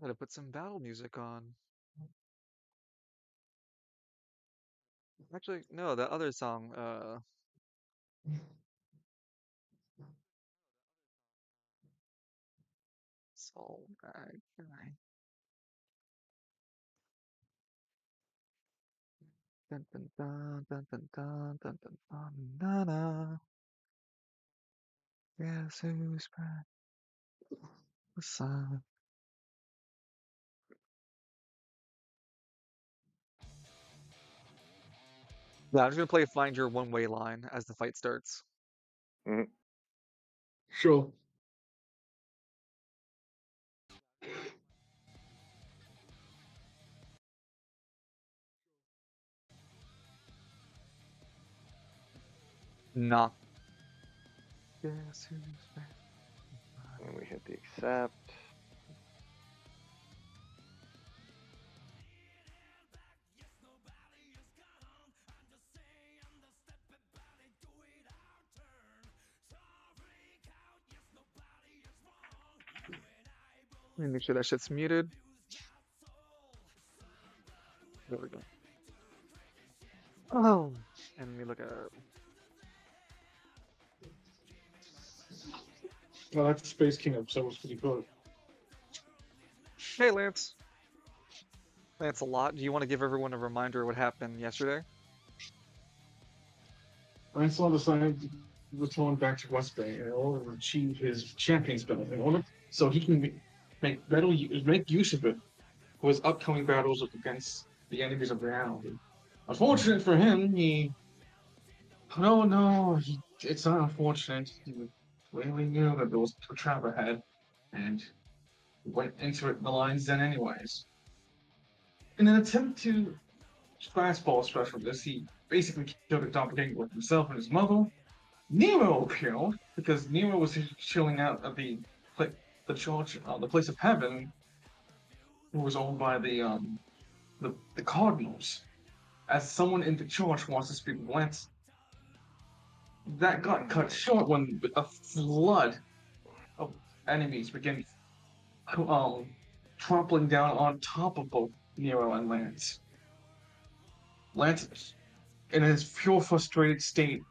Gotta put some battle music on. Actually, no, the other song, Soul Guy. Dun dun dun dun dun dun dun dun dun na na. Guess who's back? The sun. Yeah, I'm just gonna play Find Your One Way Line as the fight starts. Mhm. Sure. Nah. Guess who's back? And we hit the accept. Let me make sure that shit's muted. There we go. Oh, and let me look at. Well, that Space King episode was pretty good. Hey, Lance. Lance, a lot. Do you want to give everyone a reminder of what happened yesterday? Lancelot decided to return back to West Bay in order to achieve his champion's belt, in order so he can make use of it for his upcoming battles against the enemies of reality. Unfortunate for him, it's not unfortunate. He clearly knew that there was a trap ahead, and went into it the lion's den anyways. In an attempt to fastball special this, he basically killed a doppelganger with himself and his mother. Nero appeared because Nero was chilling out at the church, the place of heaven, who was owned by the cardinals. As someone in the church wants to speak with Lance, that got cut short when a flood of enemies began um, trampling down on top of both Nero and Lance. Lance, in his pure frustrated state,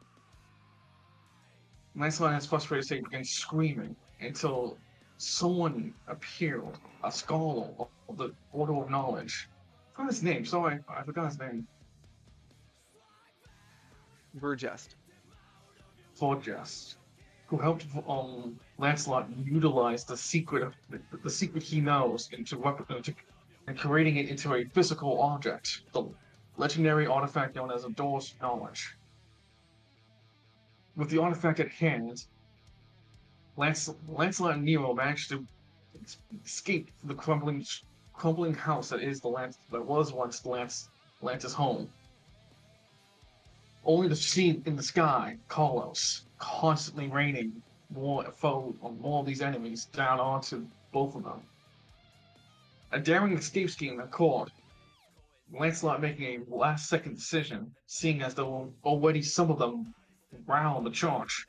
Lancelot in his frustrated state began screaming until someone appeared, a scholar of the Order of Knowledge. I forgot his name, sorry, I forgot his name. Burgest. Forgest, who helped Lancelot utilize the secret he knows and creating it into a physical object, the legendary artifact known as a Door's Knowledge. With the artifact at hand, Lancelot and Nero managed to escape the crumbling house that was once Lance's home, only to see in the sky Carlos constantly raining more of these enemies down onto both of them. A daring escape scheme occurred, Lancelot making a last-second decision, seeing as though already some of them round the charge.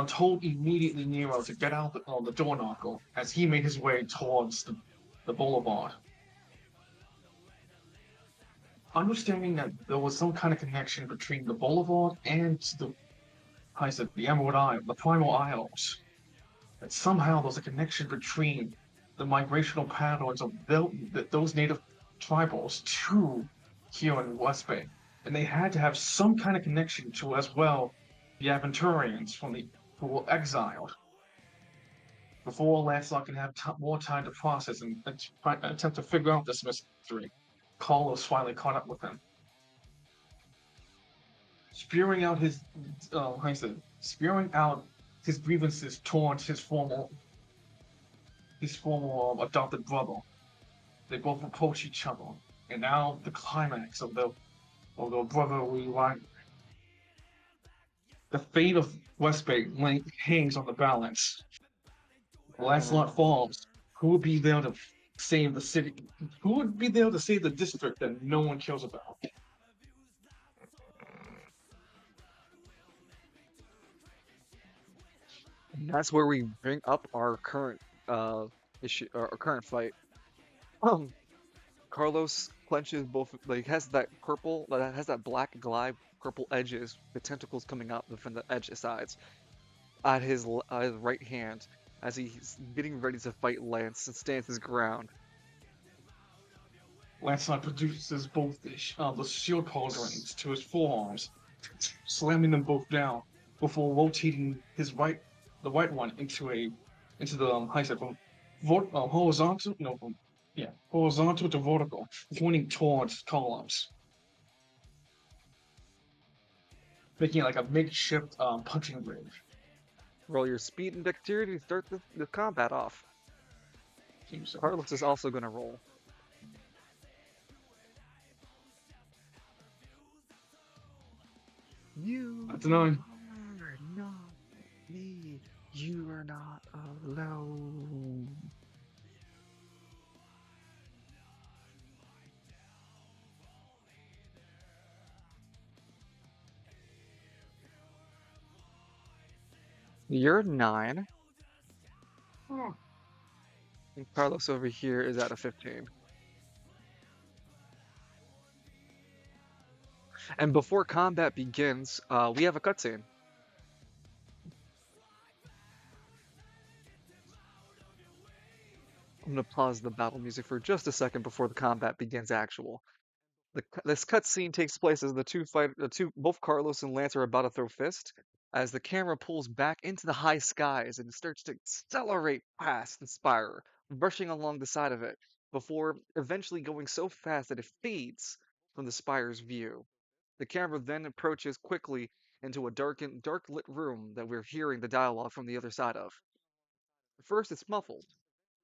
Told immediately Nero to get out the door knocker as he made his way towards the boulevard. Understanding that there was some kind of connection between the boulevard and the Emerald Isle, the Primal Isles, that somehow there's a connection between the migrational patterns of those native tribals to here in West Bay. And they had to have some kind of connection to as well the Aventurians who were exiled. Before Lancelot can have more time to process and attempt to figure out this mystery, Carlos finally caught up with him, spewing out spewing out his grievances towards his former adopted brother. They both approach each other, and now the climax of the brotherly rivalry. The fate of Westbay hangs on the balance. Lancelot falls. Who would be there to save the city? Who would be there to save the district that no one cares about? And that's where we bring up our current issue or current fight. Um, Carlos clenches both, like has that purple, that has that black glide, purple edges, the tentacles coming up from the edge sides at his right hand as he's getting ready to fight Lance and stands his ground. Lancelot produces both the shield pauldrons to his forearms, slamming them both down before rotating the right one into the how you said, from horizontal, from horizontal to vertical, pointing towards columns, making it like a makeshift punching bridge. Roll your speed and dexterity to start the combat off. Seems so. Carlos is also going to roll. You That's a 9. are not me. You are not alone. You're 9, Oh. and Carlos over here is at a 15. And before combat begins, we have a cutscene. I'm going to pause the battle music for just a second before the combat begins actual. This cutscene takes place as both Carlos and Lance are about to throw fist, as the camera pulls back into the high skies and starts to accelerate past the spire, rushing along the side of it, before eventually going so fast that it fades from the spire's view. The camera then approaches quickly into a dark lit room that we're hearing the dialogue from the other side of. First, it's muffled,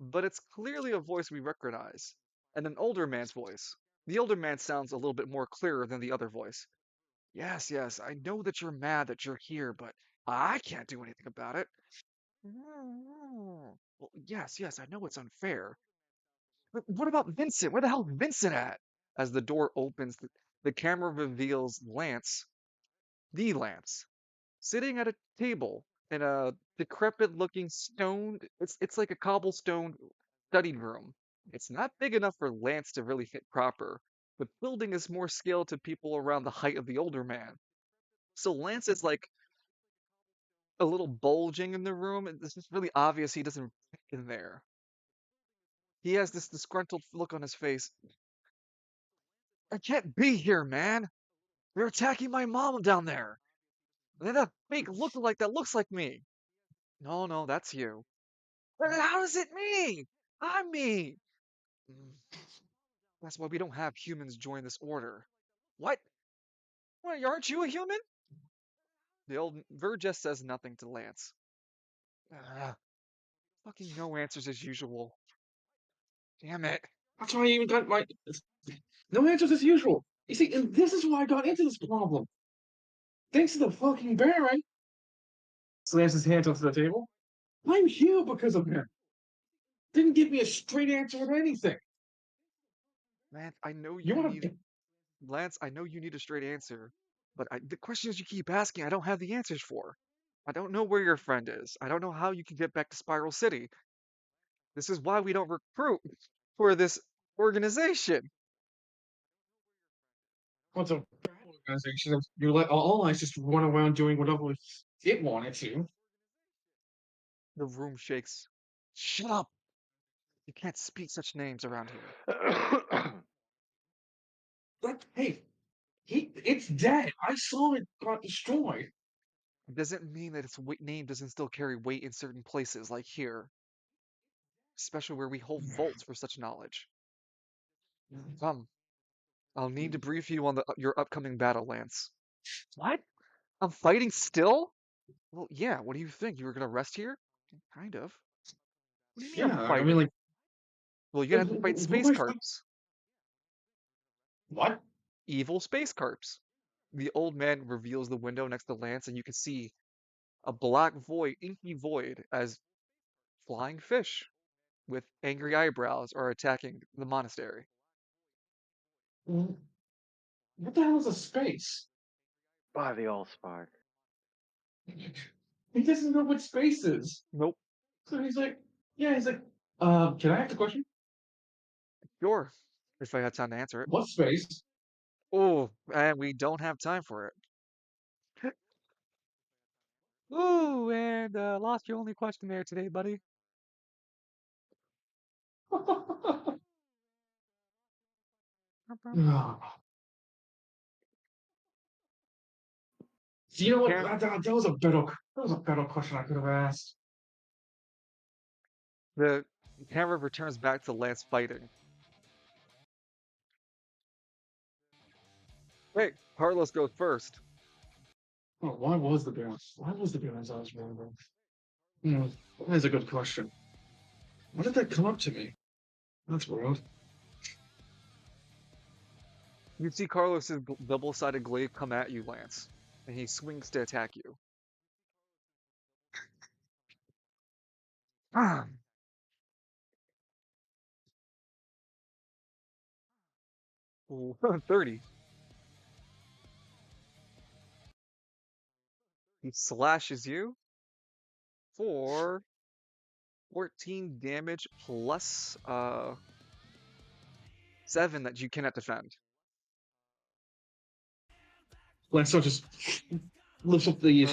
but it's clearly a voice we recognize, and an older man's voice. The older man sounds a little bit more clearer than the other voice. Yes, yes, I know that you're mad that you're here, but I can't do anything about it. Well, yes, yes, I know it's unfair. But what about Vincent? Where the hell's Vincent at? As the door opens, the camera reveals Lance, sitting at a table in a decrepit looking stone. It's like a cobblestone study room. It's not big enough for Lance to really fit proper. The building is more scaled to people around the height of the older man. So Lance is like a little bulging in the room, and it's just really obvious he doesn't fit in there. He has this disgruntled look on his face. I can't be here, man. They're attacking my mom down there. And then that fake lookalike that looks like me. No, no, that's you. But how is it me? I'm me. Mm, That's why we don't have humans join this order. What? Why, aren't you a human? The old Vergest says nothing to Lance. Ah, fucking no answers as usual. Damn it. That's why I even got my no answers as usual. You see, and this is why I got into this problem. Thanks to the fucking Baron. Slams his hands onto the table. I'm here because of him. Didn't give me a straight answer of anything. Lance, I know You you want need to? Lance, I know you need a straight answer, but the questions you keep asking, I don't have the answers for. I don't know where your friend is. I don't know how you can get back to Spiral City. This is why we don't recruit for this organization. What's a bad organization? You let all eyes just run around doing whatever it wanted to. The room shakes. Shut up! You can't speak such names around here. Like, hey, it's dead. I saw it got destroyed. It doesn't mean that its name doesn't still carry weight in certain places, like here, especially where we hold vaults for such knowledge. Come, I'll need to brief you on your upcoming battle, Lance. What? I'm fighting still? Well, yeah, what do you think? You were gonna rest here? Kind of. What do you mean I'm Yeah, I mean, fighting? like, Well, you're gonna have to fight what am space I? carps. What? Evil space carps. The old man reveals the window next to Lance, and you can see a black void, inky void, as flying fish with angry eyebrows are attacking the monastery. What the hell is a space? By the Allspark. He doesn't know what space is. Nope. So he's like, yeah, he's like, Can I ask a question? Sure, if I had time to answer it. What space? Oh, and we don't have time for it. Ooh, and lost your only question there today, buddy. Ah, so you know what? Karen, That was a better question I could have asked. the camera returns back to Lance fighting. Wait, Carlos goes first. Oh, why was the Barons? Why was the Barons I was remembering? Hmm, that's a good question. Why did that come up to me? That's weird. You see Carlos's double-sided glaive come at you, Lance, and he swings to attack you. Ah, ooh, 30. He slashes you for 14 damage plus 7 that you cannot defend. Lancelot just lifts up the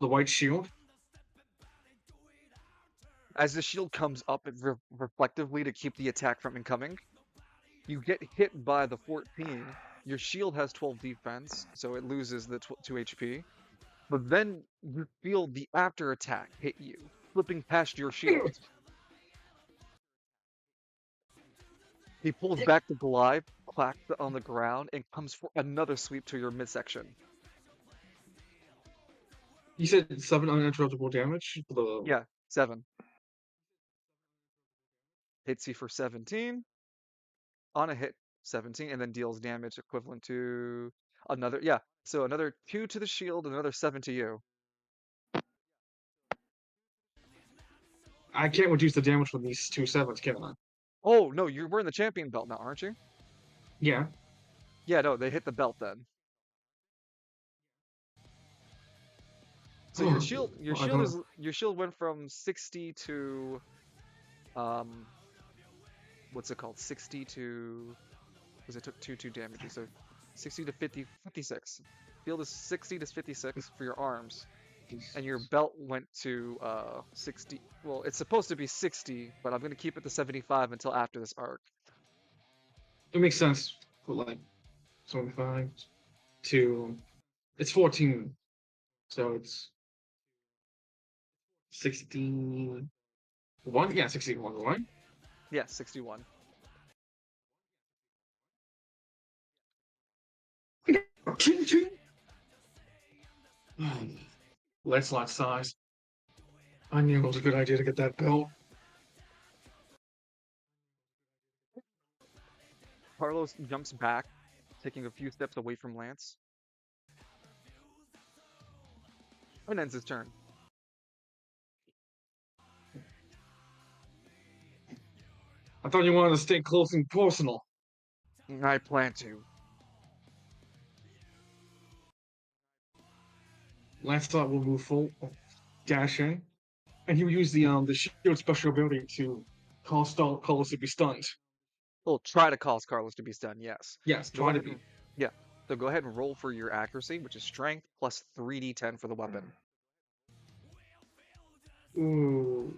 white shield. As the shield comes up reflectively to keep the attack from incoming, you get hit by the 14. Your shield has 12 defense, so it loses the 2 HP. But then you feel the after attack hit you, flipping past your shield. He pulls back the glaive, clacks it on the ground, and comes for another sweep to your midsection. You said 7 uninterruptible damage for the. Yeah, 7. Hits you for 17 on a hit, 17, and then deals damage equivalent to another. Yeah, so another 2 to the shield, another 7 to you. I can't reduce the damage from these 2 sevens, can I? Oh, no, you're wearing the champion belt now, aren't you? Yeah. Yeah, no, they hit the belt then. So your Oh, shield, I don't know. your shield went from 60 to um, what's it called? 60 to, because it took 2 damages, so 60 to 50, 56. Shield is 60 to 56 for your arms, and your belt went to 60. Well, it's supposed to be 60, but I'm gonna keep it to 75 until after this arc. It makes sense. For like 25 to. It's 14, so it's 61. Yeah, 61, right? Yeah, 61. Ching, ching. Lancelot sighs. I knew it was a good idea to get that belt. Carlos jumps back, taking a few steps away from Lance, and ends his turn. I thought you wanted to stay close and personal. I plan to. Lancelot will move full, dashing, and he'll use the shield special ability to cause Carlos to be stunned. Well, try to cause Carlos to be stunned, yes. Yes, Go try to ahead be. and, yeah. So go ahead and roll for your accuracy, which is strength plus 3d10 for the weapon. Ooh.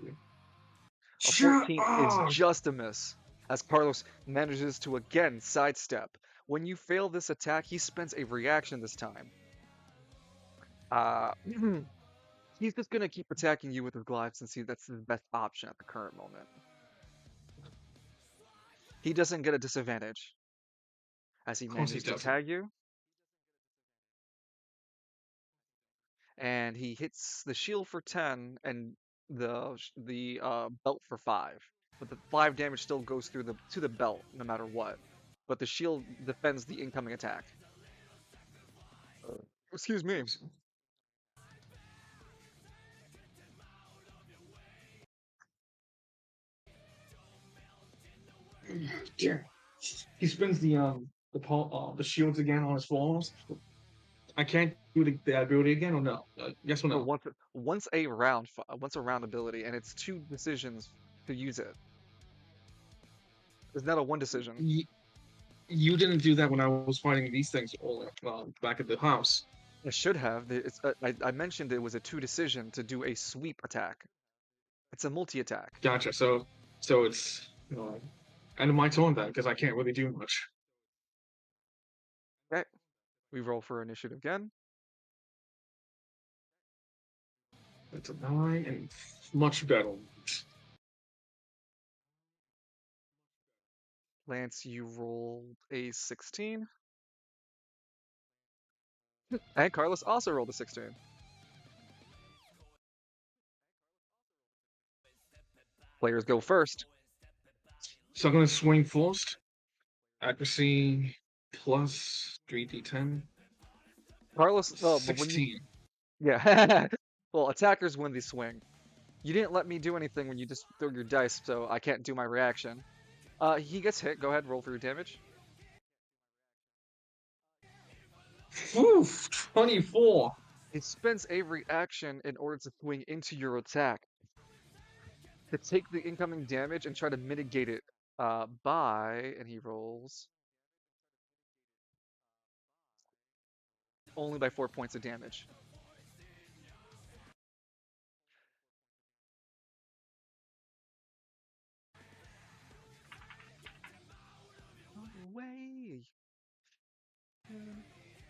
A Shut 14 is up! just a miss, as Carlos manages to again sidestep. When you fail this attack, he spends a reaction this time. Uh, he's just gonna keep attacking you with his glaive since that's his best option at the current moment. He doesn't get a disadvantage as he Of course he manages to doesn't. tag you, and he hits the shield for 10 and the belt for 5. But the 5 damage still goes through the belt no matter what. But the shield defends the incoming attack. Excuse me. Yeah. He spins the shields again on his forearms. I can't do the ability again, or no? Yes or No, no? once a round ability, and it's 2 decisions to use it. It's not a one decision. Y- you didn't do that when I was fighting these things all back at the house. I should have. I mentioned it was a two decision to do a sweep attack. It's a multi attack. Gotcha. So it's end of my turn then, because I can't really do much. Okay, we roll for initiative again. It's a 9 and much better. Lance, you rolled a 16. And Carlos also rolled a 16. Players go first. So I'm gonna swing first. Accuracy plus 3d10. Carlos, oh, but when you, 16. yeah. Well, attackers win the swing. You didn't let me do anything when you just threw your dice, so I can't do my reaction. He gets hit. Go ahead, roll for your damage. Oof, 24. It spends a reaction in order to swing into your attack to take the incoming damage and try to mitigate it by, and he rolls only by 4 points of damage. No way.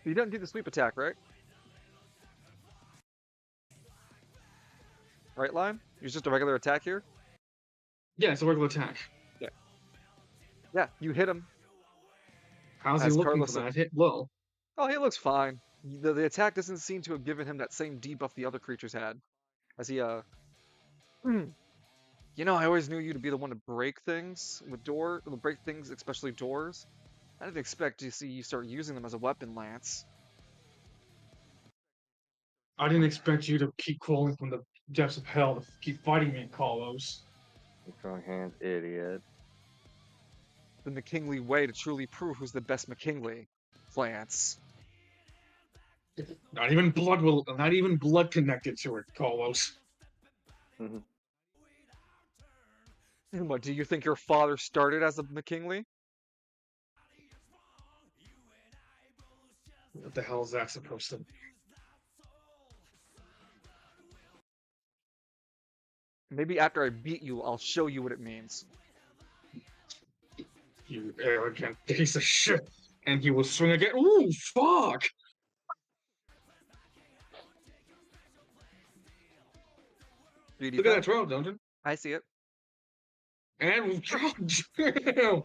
You didn't do the sweep attack, right? Right, Lime? It's just a regular attack here? Yeah, it's a regular attack. Yeah. Yeah, you hit him How's he as looking for Carlos. that hit low? Oh, he looks fine. The attack doesn't seem to have given him that same debuff the other creatures had. As he, you know, I always knew you to be the one to break things with break things, especially doors. I didn't expect to see you start using them as a weapon, Lance. I didn't expect you to keep crawling from the depths of hell to keep fighting me, Carlos. Strong hands, idiot. The McKinley way to truly prove who's the best McKinley, Lance. Not even blood connected to it, Carlos. And what, do you think your father started as a McKinley? What the hell is that supposed to be? Maybe after I beat you, I'll show you what it means. You arrogant piece of shit. And he will swing again. Ooh, fuck! Look at that 3d10? throw, don't you? I see it. And damn,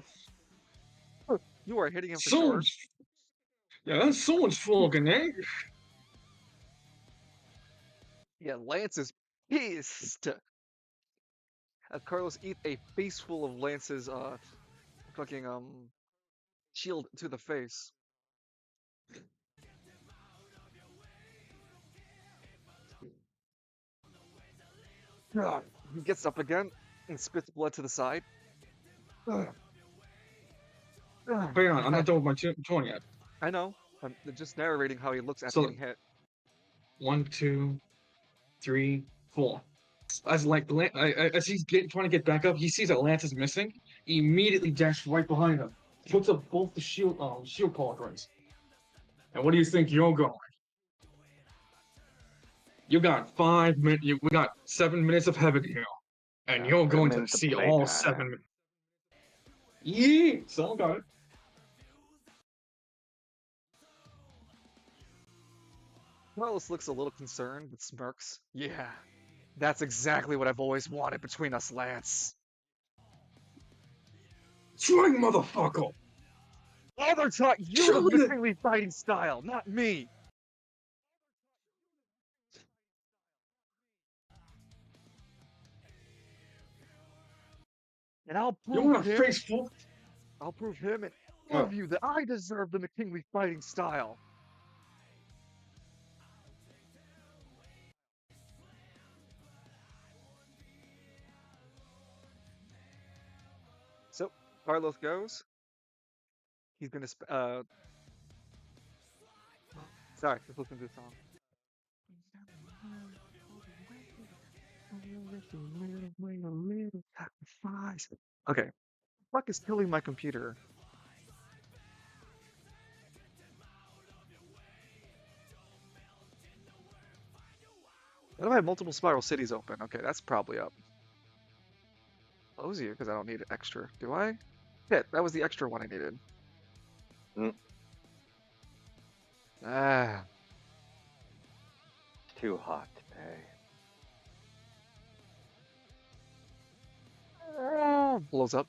You are hitting him for sure. someone's yeah, that's someone's fucking eh? Yeah, Lance is pissed. As Carlos eat a face full of Lance's fucking shield to the face. Ugh. He gets up again and spits blood to the side. Ugh. Ugh. Hang on, I'm not done with my turn yet. I know. I'm just narrating how he looks after So getting hit. 1, 2, 3, 4. As he's trying to get back up, he sees that Lance is missing. He immediately dashes right behind him, puts up both the shield cauldrons. And what do you think you're going? You got 5 minutes. We got 7 minutes of heaven here, and you're going to 7 minutes of see all playtime. 7 minutes. Yeah, someone got it. Carlos looks a little concerned, but smirks. Yeah, that's exactly what I've always wanted between us, Lance. Swing, motherfucker! Father taught you the Kill it! McKinley fighting style, not me. And You want to face full? I'll prove him and all of you that I deserve the McKinley fighting style. So Carlos goes. He's gonna. Sorry, just listen to the song. little sacrifice. Okay, fuck is killing my computer? Why do I have multiple spiral cities open? Okay, that's probably up. Close you because I don't need extra. Do I? Shit, that was the extra one I needed. Mm, Ah, it's too hot today. blows up.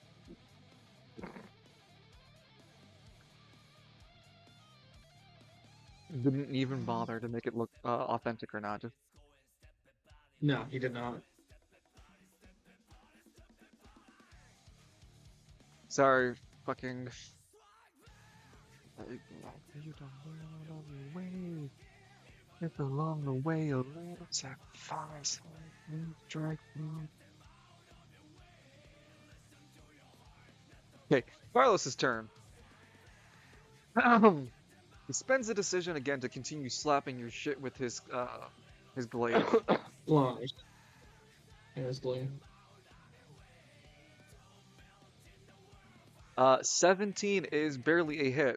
Didn't even bother to make it look authentic or not. Just No, he did not. sorry, fucking. You don't know the way. It's along the way a little sacrifice. Strike. Okay, Carlos's turn. He spends the decision again to continue slapping your shit with his blade. Lies. Honestly. 17 is barely a hit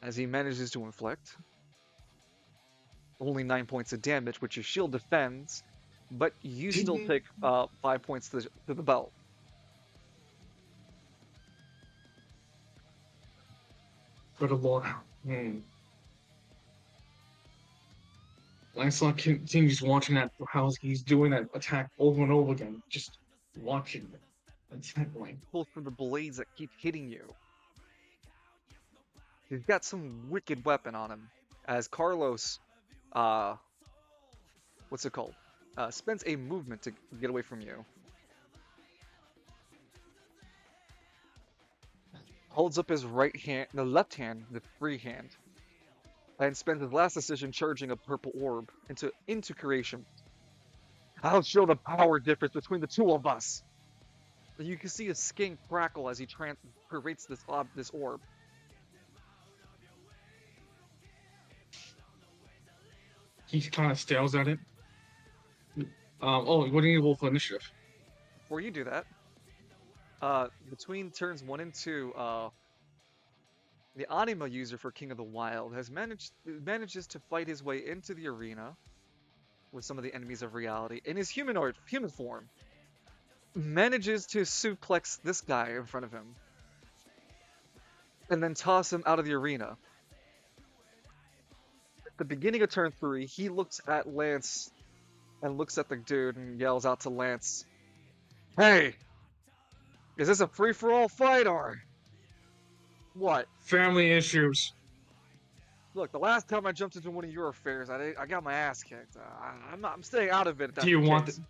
as he manages to inflict only 9 points of damage, which your shield defends, but you still take 5 points to the belt. Good lord. Lancelot continues watching that, how he's doing that attack over and over again. Just watching it. Intently. Pull from the blades that keep hitting you. He's got some wicked weapon on him. As Carlos, uh, what's it called? Spends a movement to get away from you. Holds up his right hand, the left hand, the free hand, and spends his last decision charging a purple orb into creation. I'll show the power difference between the two of us. You can see his skin crackle as he creates this orb. He kind of stares at it. Oh, what do you need to roll for initiative? Before you do that, between turns 1 and 2, the Anima user for King of the Wild manages to fight his way into the arena with some of the enemies of reality in his human form. Manages to suplex this guy in front of him and then toss him out of the arena. At the beginning of turn 3, he looks at Lance and looks at the dude and yells out to Lance, "Hey, is this a free-for-all fight or what?" Family issues. Look, the last time I jumped into one of your affairs, I got my ass kicked. I'm staying out of it if Do that's you the want case.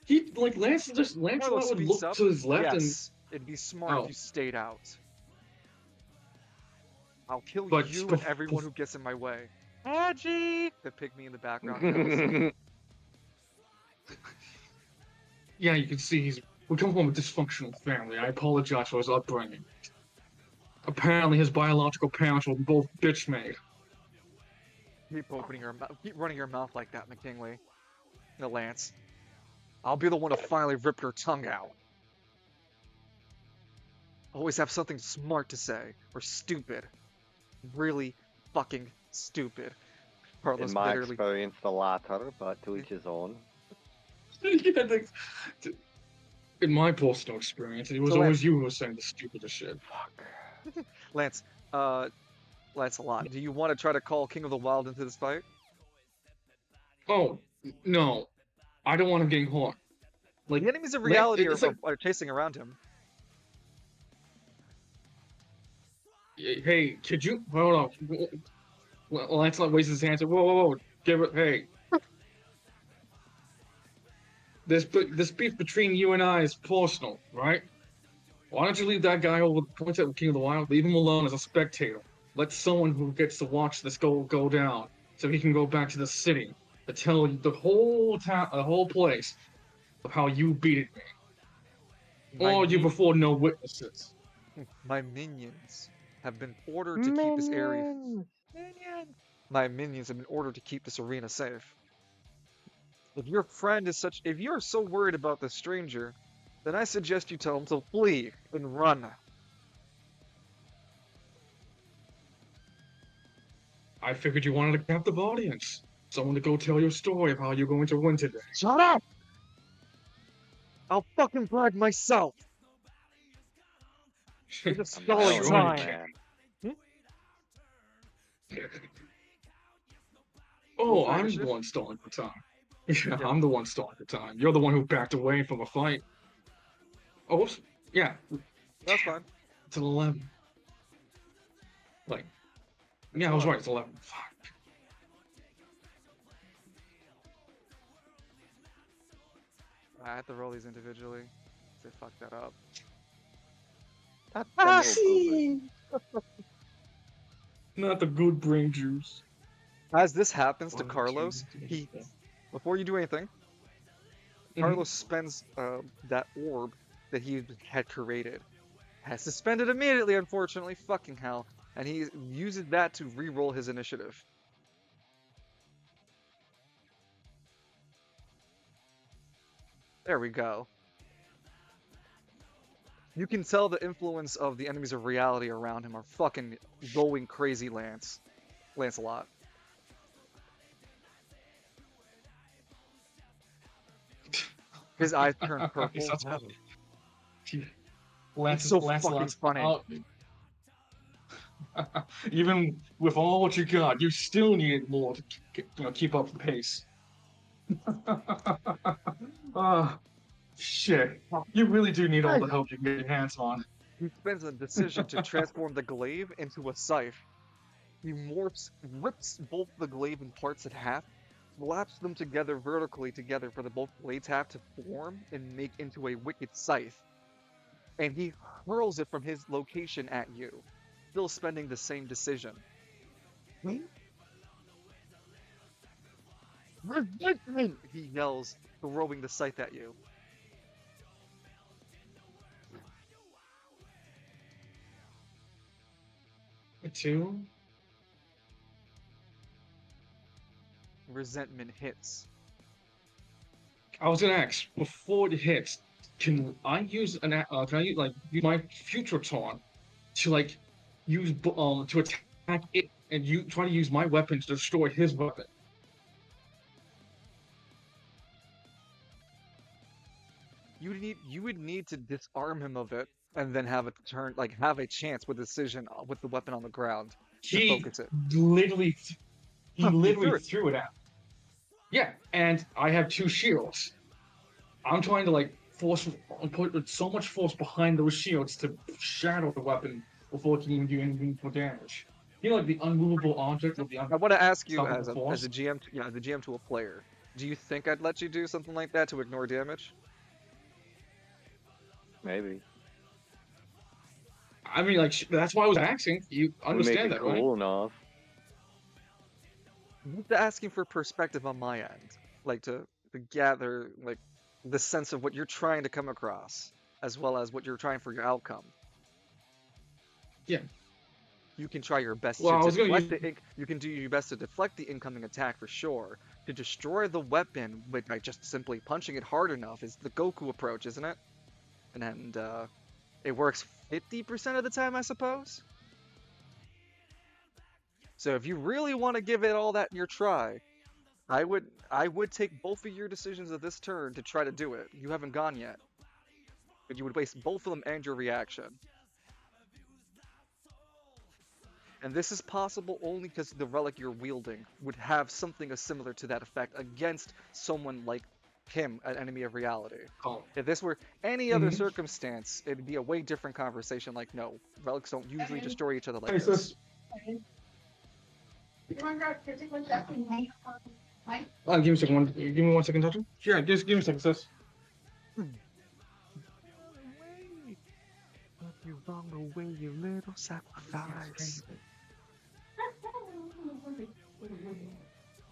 He like Lancelot Carlos would speaks look up. to his left and Yes, it'd be smart if you stayed out. I'll kill but you and everyone who gets in my way. Edgy! The pygmy in the background yells. yeah, you can see we come from a dysfunctional family. I apologize for his upbringing. Apparently, his biological parents were both bitch made. Keep running your mouth like that, McKinley. No, Lance. I'll be the one to finally rip your tongue out. Always have something smart to say, or stupid. Really fucking stupid. In Carlos my bitterly. experience, the latter, but to each his own. Yeah, in my personal experience, it was So always Lance, you who was saying the stupidest shit. Fuck. Lance, Lancelot, do you want to try to call King of the Wild into this fight? Oh no, I don't want him getting hurt. Like The enemies of reality it's like, are chasing around him. hey, could you hold on? Lancelot raises his hand and said, whoa, give it, hey. This beef between you and I is personal, right? Why don't you leave that guy over points at King of the Wild? Leave him alone as a spectator. Let someone who gets to watch this go down, so he can go back to the city to tell the whole town, the whole place, of how you beat me. My Or you min before no witnesses. my minions have been ordered to keep this area Minions! minions. my minions in order to keep this arena safe. If you're so worried about the stranger, then I suggest you tell him to flee and run. I figured you wanted a captive audience. Someone to go tell your story of how you're going to win today. Shut up! I'll fucking brag myself. You're just I'm stalling telling Sure you, you time. can. man. Hmm? Roll Oh, for I'm the initiative. one stalling for time. Yeah, Yeah, I'm the one stalling for time. You're the one who backed away from a fight. Oh, whoops. Yeah, that's fine. it's an 11. Like, It's yeah, I was right. 11. It's 11. Fuck. I have to roll these individually. They fucked that up. Not the Ah! no good. Not the good brain juice. As this happens to 1, 2, Carlos, 3, 4. before you do anything, Mm-hmm. Carlos spends that orb that he had created. Has to spend it immediately, unfortunately. Fucking hell. And he uses that to re-roll his initiative. There we go. You can tell the influence of the enemies of reality around him are fucking going crazy, Lancelot. His eyes turn He purple. sounds awesome. It's so fucking Lancelot's funny. out. Even with all what you got, you still needed more to keep up the pace. Ah, shit. You really do need all the help you can get your hands on. He spends a decision to transform the glaive into a scythe. He rips both the glaive in parts in half, slaps them together vertically together for the both blades have to form and make into a wicked scythe. And he hurls it from his location at you, still spending the same decision. Resentment! He yells, throwing the scythe at you. A 2? Resentment hits. I was gonna ask before it hits. Can I use can I use my future taunt to to attack it and you try to use my weapon to destroy his weapon? You would need to disarm him of it and then have a turn, like have a chance with decision with the weapon on the ground to He focus it. literally he Huh, you literally threw it. threw it out. Yeah, and I have 2 shields. I'm trying to put so much force behind those shields to shadow the weapon before it can even do anything for damage. You know, like the unmovable object of the I want to ask you unstoppable as a force. GM, yeah, as a GM to a player. Do you think I'd let you do something like that to ignore damage? Maybe. I mean, like that's why I was asking. You We make understand it that, right? cool enough. I'm just asking for perspective on my end, like to gather like the sense of what you're trying to come across, as well as what you're trying for your outcome. Yeah. You can try your best Well, to I was gonna deflect use. the you can do your best to deflect the incoming attack for sure. To destroy the weapon by just simply punching it hard enough is the Goku approach, isn't it? And it works 50% of the time, I suppose. So if you really want to give it all that in your try, I would take both of your decisions of this turn to try to do it. You haven't gone yet, but you would waste both of them and your reaction. And this is possible only because the relic you're wielding would have something similar to that effect against someone like him, an enemy of reality. Oh. If this were any other Mm-hmm. circumstance, it'd be a way different conversation. Like, no, relics don't usually destroy each other like Hey, this. sis. Give me a second. Give me 1 second, Doctor. Sure, just give me a second, sis. Away, but you wrong away, you little sacrifice.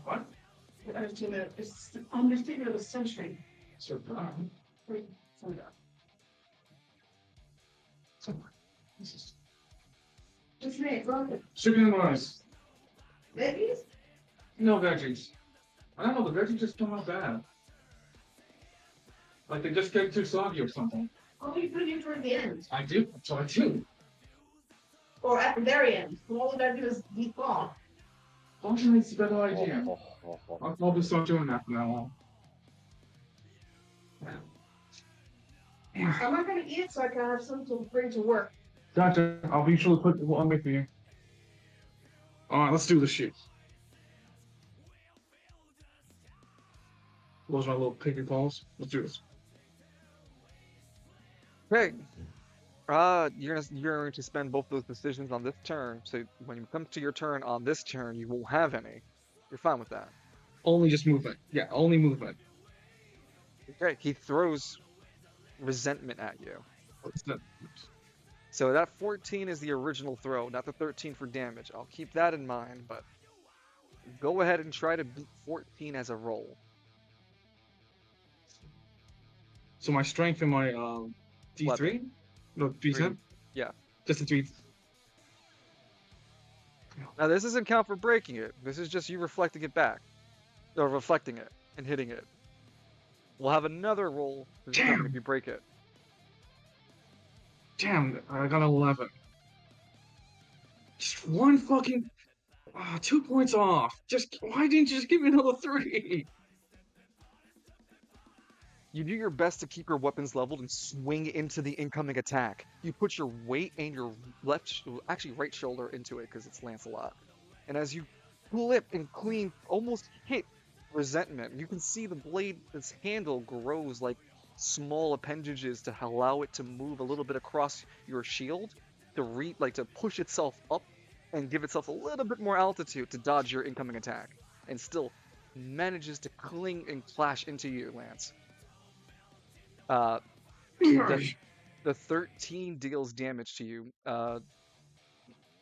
What? It's on the figure of the century. So, just me, it's on it. Chicken and rice. Babies? No veggies. I don't know. The veggies just come out bad. Like they just get too soggy or something. Oh, you put it in toward the end. I do. So I do. Or at the very end. All we gotta do is defall. Functionally, it's a better idea. Oh. I'll probably start doing that from now on. I'm not gonna eat it so I can have something to bring to work. Gotcha. I'll be sure to put what I'll make for you. Alright, let's do this shit. Those are my little piggy paws. Let's do this. Okay. You're going to spend both those decisions on this turn. So when it comes to your turn on this turn, you won't have any. You're fine with that. Only just movement. Yeah, only movement. Okay. He throws resentment at you. What's that? So that 14 is the original throw, not the 13 for damage. I'll keep that in mind, but go ahead and try to beat 14 as a roll. So my strength and my D3? Weapon. No, D10? Yeah. Just a 3. Now this doesn't count for breaking it. This is just you reflecting it back. Or reflecting it and hitting it. We'll have another roll to determine Damn! if you break it. Damn, I got an 11. Just one fucking... 2 points off. Just why didn't you just give me another 3? You do your best to keep your weapons leveled and swing into the incoming attack. You put your weight and your actually right shoulder into it because it's Lancelot. And as you flip and clean, almost hit resentment, you can see the blade, its handle grows like small appendages to allow it to move a little bit across your shield to push itself up and give itself a little bit more altitude to dodge your incoming attack, and still manages to cling and clash into you, Lance. The 13 deals damage to you.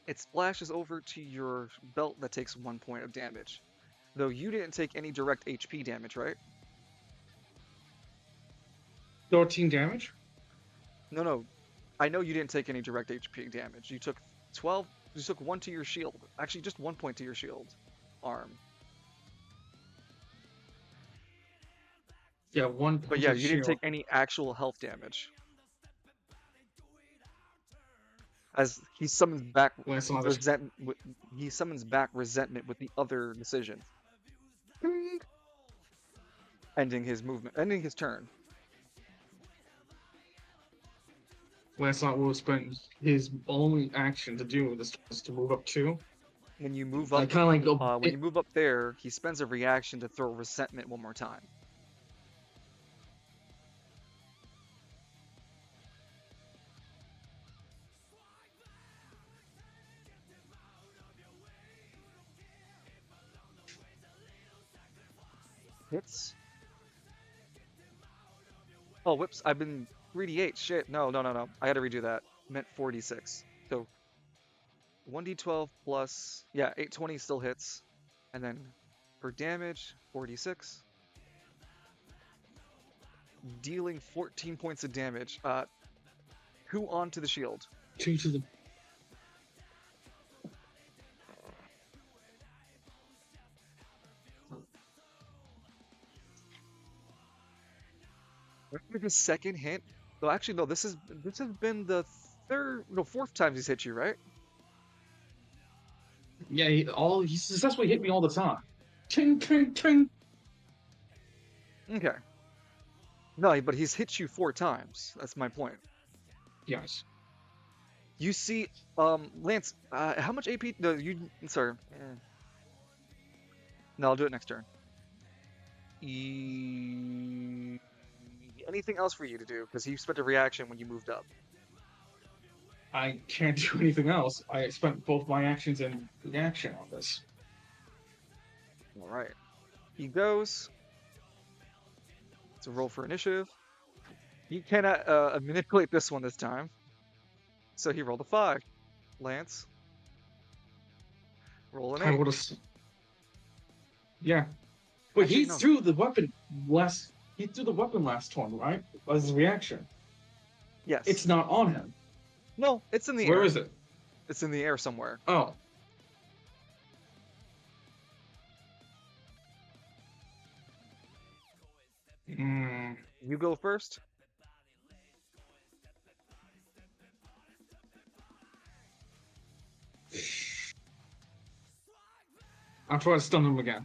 It splashes over to your belt that takes 1 point of damage. Though you didn't take any direct HP damage, right? 13 damage? No. I know you didn't take any direct HP damage. You took 12. You took 1 to your shield. Actually, just 1 point to your shield arm. Yeah, 1 But point yeah, of you didn't shield. take any actual health damage. As he summons back he summons back resentment with the other decision. Ending his turn. Lancelot will spend his only action to do this is to move up 2. When you move I up, kind of like go. when you move up there, he spends a reaction to throw resentment one more time. Hits. Oh, whoops! I've been 3d8. Shit. No. I gotta redo that. Meant 46. So 1d12 plus, yeah, 820 still hits, and then for damage 46, dealing 14 points of damage. 2 onto the shield. 2 to the. With the second hit, though, actually no, this has been the fourth time he's hit you, right? Yeah, he successfully hit me all the time. Ting, ting, ting. Okay. No, but he's hit you 4 times. That's my point. Yes. You see, Lance, how much AP? No, sorry. No, I'll do it next turn. Anything else for you to do? Because he spent a reaction when you moved up. I can't do anything else. I spent both my actions and reaction on this. All right. He goes. It's a roll for initiative. He cannot manipulate this one this time. So he rolled a 5. Lance. Roll an 8. Yeah. But Actually, he no. threw the weapon last. He threw the weapon last turn, right? As his reaction. Yes. It's not on him. No, it's in the air. Where is it? It's in the air somewhere. Oh. Hmm. You go first. I'm trying to stun him again.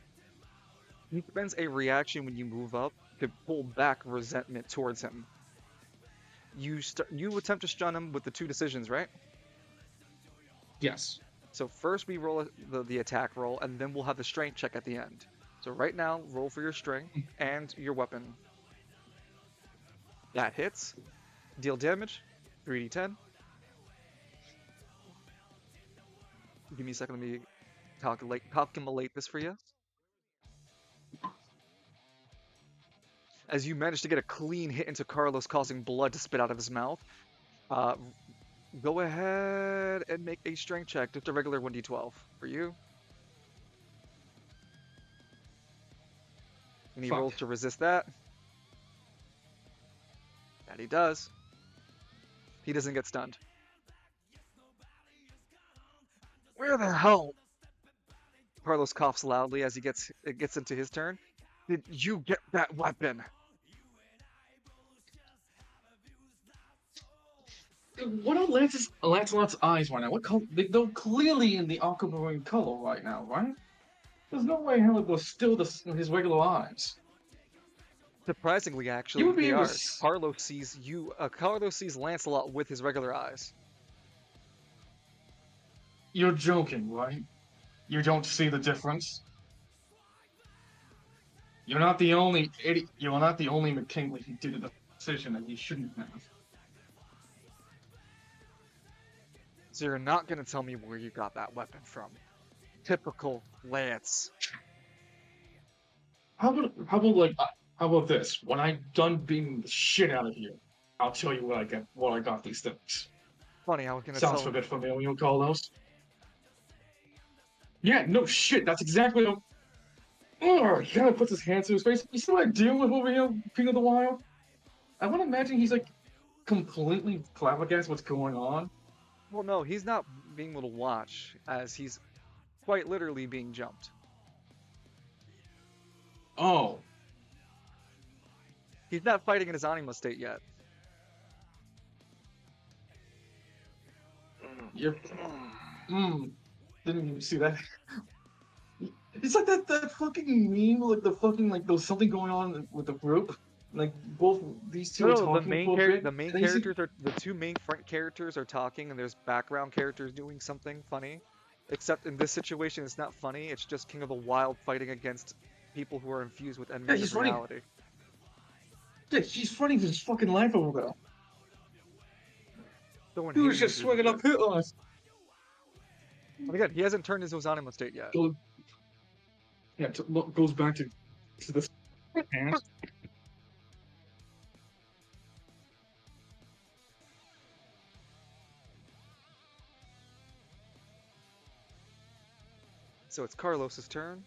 He spends a reaction when you move up to pull back resentment towards him. You attempt to stun him with the two decisions, right? Yes. So first we roll the attack roll, and then we'll have the strength check at the end. So right now, roll for your strength and your weapon. That hits. Deal damage. 3d10. Give me a second. Let me calculate this for you. As you manage to get a clean hit into Carlos, causing blood to spit out of his mouth. Uh, Go ahead and make a strength check, just a regular 1d12 for you. And he Fuck. rolls to resist that. That he does. He doesn't get stunned. Where the hell? Carlos coughs loudly as it gets into his turn. Did you get that weapon? What are Lancelot's eyes right now? What color? They're clearly in the aquamarine color right now, right? There's no way hell it was still his regular eyes. Surprisingly, You actually, would be they able to. are. Carlos sees you. Carlos sees Lancelot with his regular eyes. You're joking, right? You don't see the difference. You're not the only idiot. You're not the only McKinley who did a decision that he shouldn't have. So you're not gonna tell me where you got that weapon from. Typical Lance. How about this? When I'm done beating the shit out of you, I'll tell you what I got these things. Funny, I was gonna Sounds a tell. bit familiar, Carlos. Yeah, no shit. That's exactly what. Oh, he kind of puts his hand to his face. You see what I deal with over here, King of the Wild? I want to imagine he's like completely flabbergasted what's going on. Well, no, he's not being able to watch as he's quite literally being jumped. Oh, He's not fighting in his anima state yet. you're. Mm, didn't even see that. It's like that fucking meme, like the fucking like there's something going on with the group. Like both these two No, are no, talking for a bit, the main and then you see. characters are the two main front characters are talking, and there's background characters doing something funny. Except in this situation, it's not funny. It's just King of the Wild fighting against people who are infused with Yeah, enemies of he's running. reality. Yeah, he's running his fucking life over there. Someone He was hating just loses swinging it. up hit on us. And again, he hasn't turned into his anima state yet. Yeah, goes back to this. So it's Carlos's turn.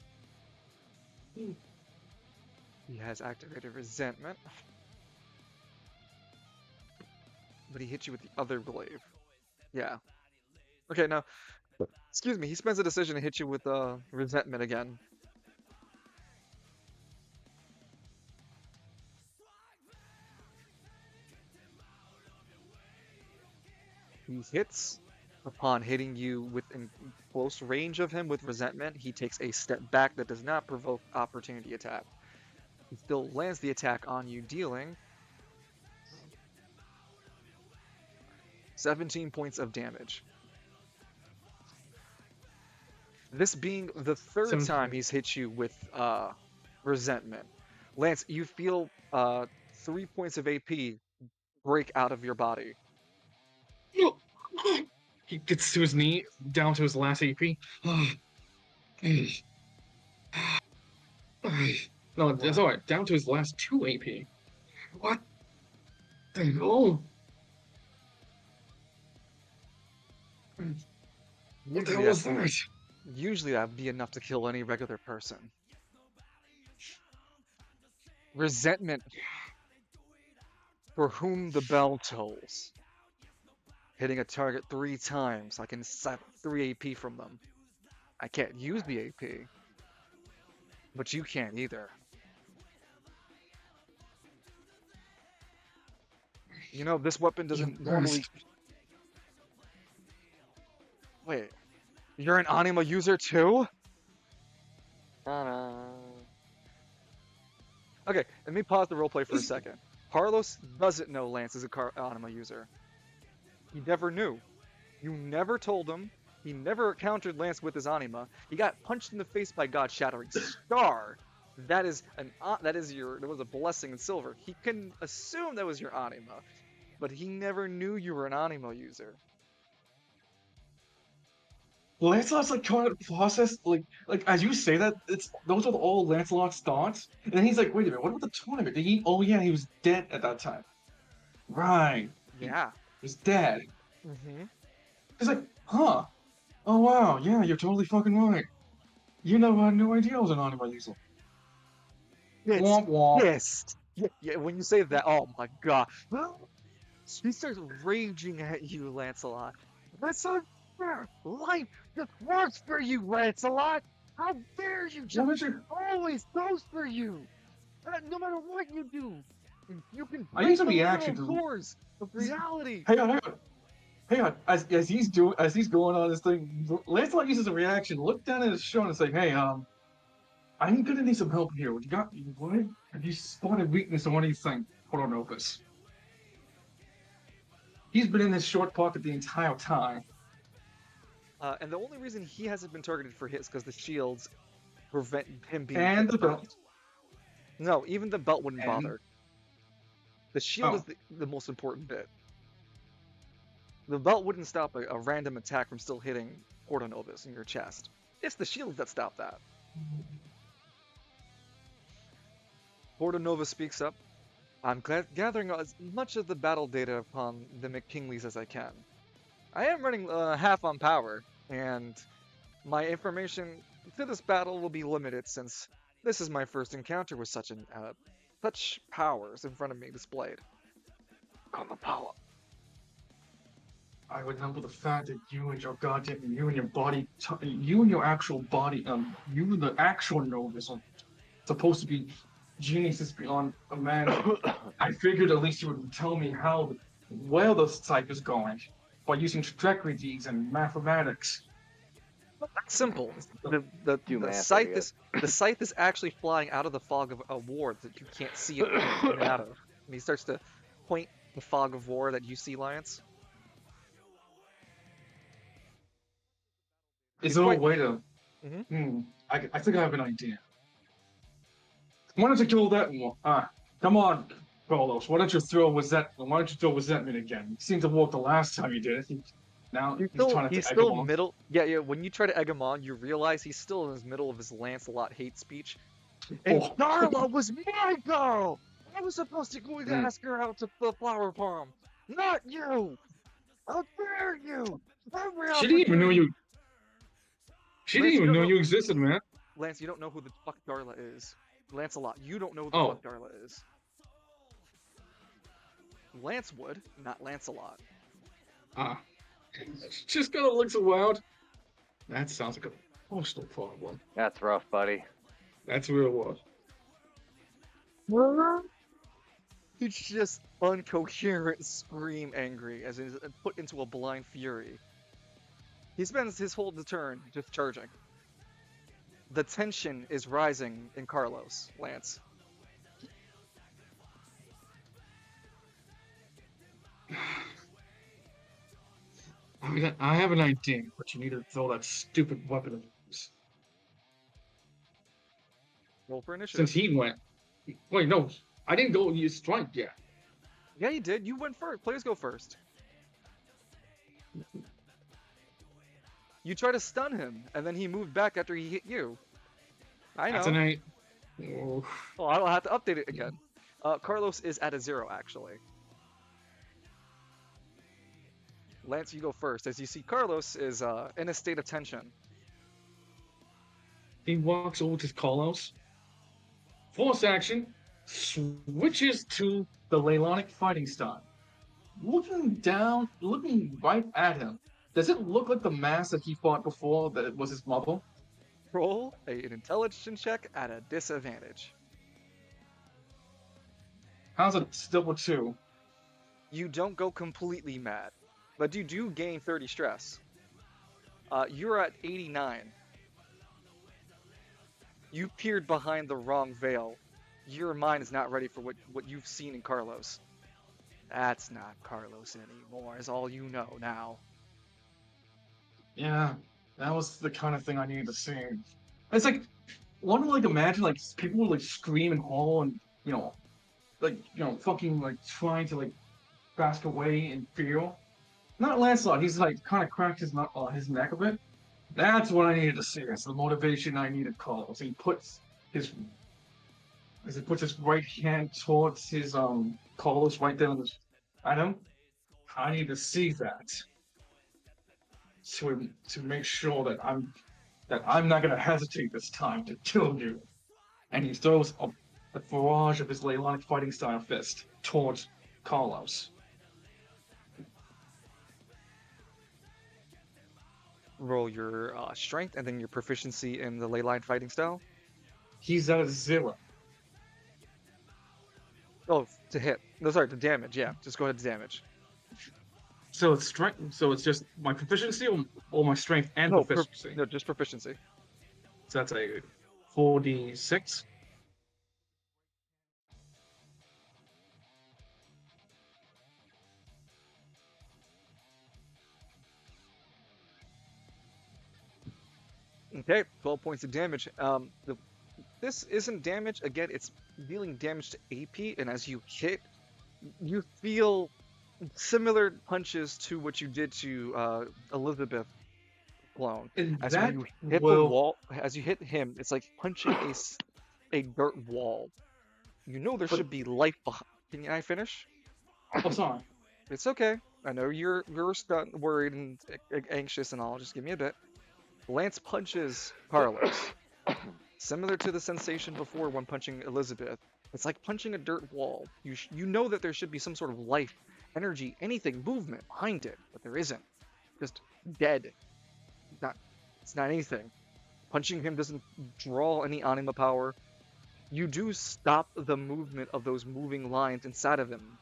He has activated resentment, but he hit you with the other glaive. Yeah. Okay, now, excuse me, he spends a decision to hit you with resentment again. He hits. Upon hitting you within close range of him with resentment, he takes a step back that does not provoke opportunity attack. He still lands the attack on you, dealing 17 points of damage. This being the third time 17. he's hit you with resentment. Lance, you feel 3 points of AP break out of your body. He gets to his knee, down to his last AP. No, that's What? alright. Down to his last 2 AP. What the hell? What the Usually hell that was that? usually that'd be enough to kill any regular person. Resentment for whom the bell tolls. Hitting a target 3 times, I can set 3 AP from them. I can't use the AP, but you can't either. You know, this weapon You doesn't normally. best. Wait, you're an anima user too? Ta-da. Okay, let me pause the roleplay for a second. Carlos doesn't know Lance is a anima user. He never knew. You never told him. He never encountered Lance with his anima. He got punched in the face by God Shattering Star. That was a blessing in silver. He couldn't assume that was your anima, but he never knew you were an anima user. Lancelot's like trying to process, like as you say that, it's those are all Lancelot's thoughts, and then he's like, "Wait a minute, what about the tournament? Did he? Oh yeah, he was dead at that time. Right, he Yeah. was dead." Mm-hmm. He's like, "Huh? Oh wow, yeah, you're totally fucking right. You never had no idea I was an anima user." It's Womp womp. pissed. Yeah, yeah, when you say that, oh my god. He starts raging at you, Lancelot. That's unfair. Life just works for you, Lancelot. How dare you What just did you? always goes for you. No matter what you do, you can I use break a the reaction literal to. doors of reality. Hang on. As he's going on this thing, Lancelot uses a reaction. Look down at his shoulder and say, "Hey, I'm gonna need some help here. You got what? Have you spotted weakness on one of these things? Hold on, Opus. He's been in this short pocket the entire time, And the only reason he hasn't been targeted for hits because the shields prevent him being and hit the belt, first. No, even the belt wouldn't and bother. The shield is oh, the most important bit. The belt wouldn't stop a random attack from still hitting Porto Novus in your chest. It's the shields that stop that. Porto Novus speaks up. I'm gathering as much of the battle data upon the McKingleys as I can. I am running half on power, and my information to this battle will be limited since this is my first encounter with such powers in front of me displayed. Call the power. I remember the fact that you and your body, you and your actual body, you and the actual Novus are supposed to be geniuses beyond imagining. I figured at least you would tell me where the site is going by using trajectory deeds and mathematics. That's simple. The Do the math, scythe idiot. is the scythe is actually flying out of the fog of a war that you can't see it going in and out of. And he starts to point the fog of war that you see, Lance. Is He's there a quite. way to? Hmm. I think I have an idea. Why don't you kill that one? Come on, Carlos. Why don't you throw resentment again? You seemed to work the last time you did it. Now He's he's still trying he's to egg him still on. middle. Yeah, yeah. When you try to egg him on, you realize he's still in his middle of his Lancelot hate speech. And Oh, Darla was my girl. I was supposed to go to mm. ask her out to the flower farm, not you. How dare you? Every She didn't even know opportunity. you. She didn't Lance, you even don't know know. you existed, man. Lance, you don't know who the fuck Darla is. Lancelot, you don't know who the fuck Oh, Darla is. Lance would, not Lancelot. ah. Just kind of looks around. That sounds like a personal problem. That's rough, buddy. That's real was. He's just uncoherent scream angry as he's put into a blind fury. He spends his whole turn just charging. The tension is rising in Carlos, Lance. I have an idea, but you need to throw that stupid weapon of yours. Roll for initiative. Since he went. Wait, no, I didn't go use strike yet. Yeah, you did. You went first. Players go first. You try to stun him, and then he moved back after he hit you. I That's an know. 8. Oh, Oh, I'll have to update it again. Carlos is at a 0, actually. Lance, you go first. As you see, Carlos is in a state of tension. he walks over to Carlos. Force action. Switches to the Leilanic fighting style. Looking right at him. Does it look like the mask that he fought before that was his mother? Roll an intelligence check at a disadvantage. How's it still with 2? You don't go completely mad, but you do gain 30 stress. You're at 89. You peered behind the wrong veil. Your mind is not ready for what you've seen in Carlos. That's not Carlos anymore, is all you know now. Yeah, that was the kind of thing I needed to see. It's like, want to like imagine like people would like scream and howl and you know like fucking like trying to like bask away in fear. Not Lancelot. He's like kind of cracked his neck a bit. That's what I needed to see. That's the motivation I needed. Carlos. His he puts his right hand towards his Carlos right there on his item. I need to see that to make sure that I'm not gonna hesitate this time to kill you. And he throws a barrage of his Leylonic fighting style fist towards Carlos. Roll your strength and then your proficiency in the ley line fighting style. He's at a 0. Oh, to hit. No, sorry, to damage. Yeah, just go ahead to damage. So it's strength. So it's just my proficiency or my strength and No, proficiency. no, just proficiency. So that's a 46. Okay, 12 points of damage. This isn't damage. Again, it's dealing damage to AP, and as you hit, you feel similar punches to what you did to Elizabeth Clone. And As when that you hit the will. wall, as you hit him, it's like punching a dirt wall. You know there But should be life behind. Can I finish? oh, sorry. It's okay. I know you're worried and anxious and all. Just give me a bit. Lance punches Carlos, similar to the sensation before when punching Elizabeth. It's like punching a dirt wall. You know that there should be some sort of life, energy, anything, movement behind it, but there isn't. Just dead. Not. It's not anything. Punching him doesn't draw any anima power. You do stop the movement of those moving lines inside of him.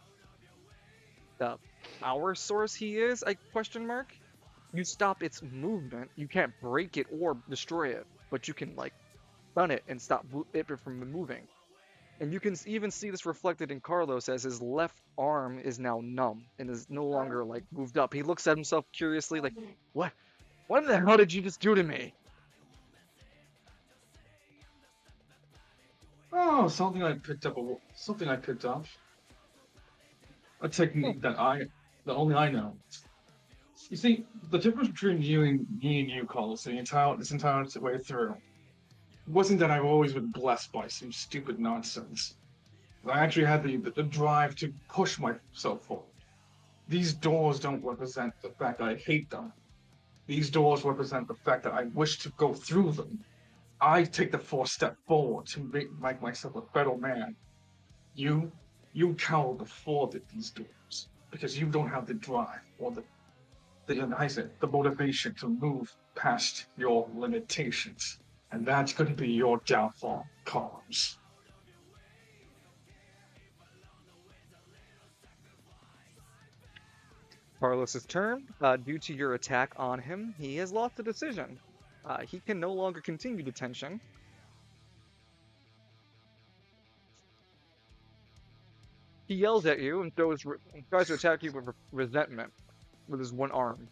The power source he is, I question mark. You stop its movement. You can't break it or destroy it, but you can like stun it and stop it from moving. And you can even see this reflected in Carlos as his left arm is now numb and is no longer like moved up. He looks at himself curiously, like, "What? What the hell did you just do to me?" Oh, something I picked up. Something I picked up. A technique that only I know. You see, the difference between me and you, Carlos, this entire way through, wasn't that I've always been blessed by some stupid nonsense. I actually had the drive to push myself forward. These doors don't represent the fact that I hate them. These doors represent the fact that I wish to go through them. I take the first step forward to make myself a better man. You, you cower before these doors because you don't have the drive or the motivation to move past your limitations. And that's going to be your downfall, Carlos. Carlos's turn. Due to your attack on him, he has lost the decision. He can no longer continue detention. He yells at you and tries to attack you with resentment with his one arm.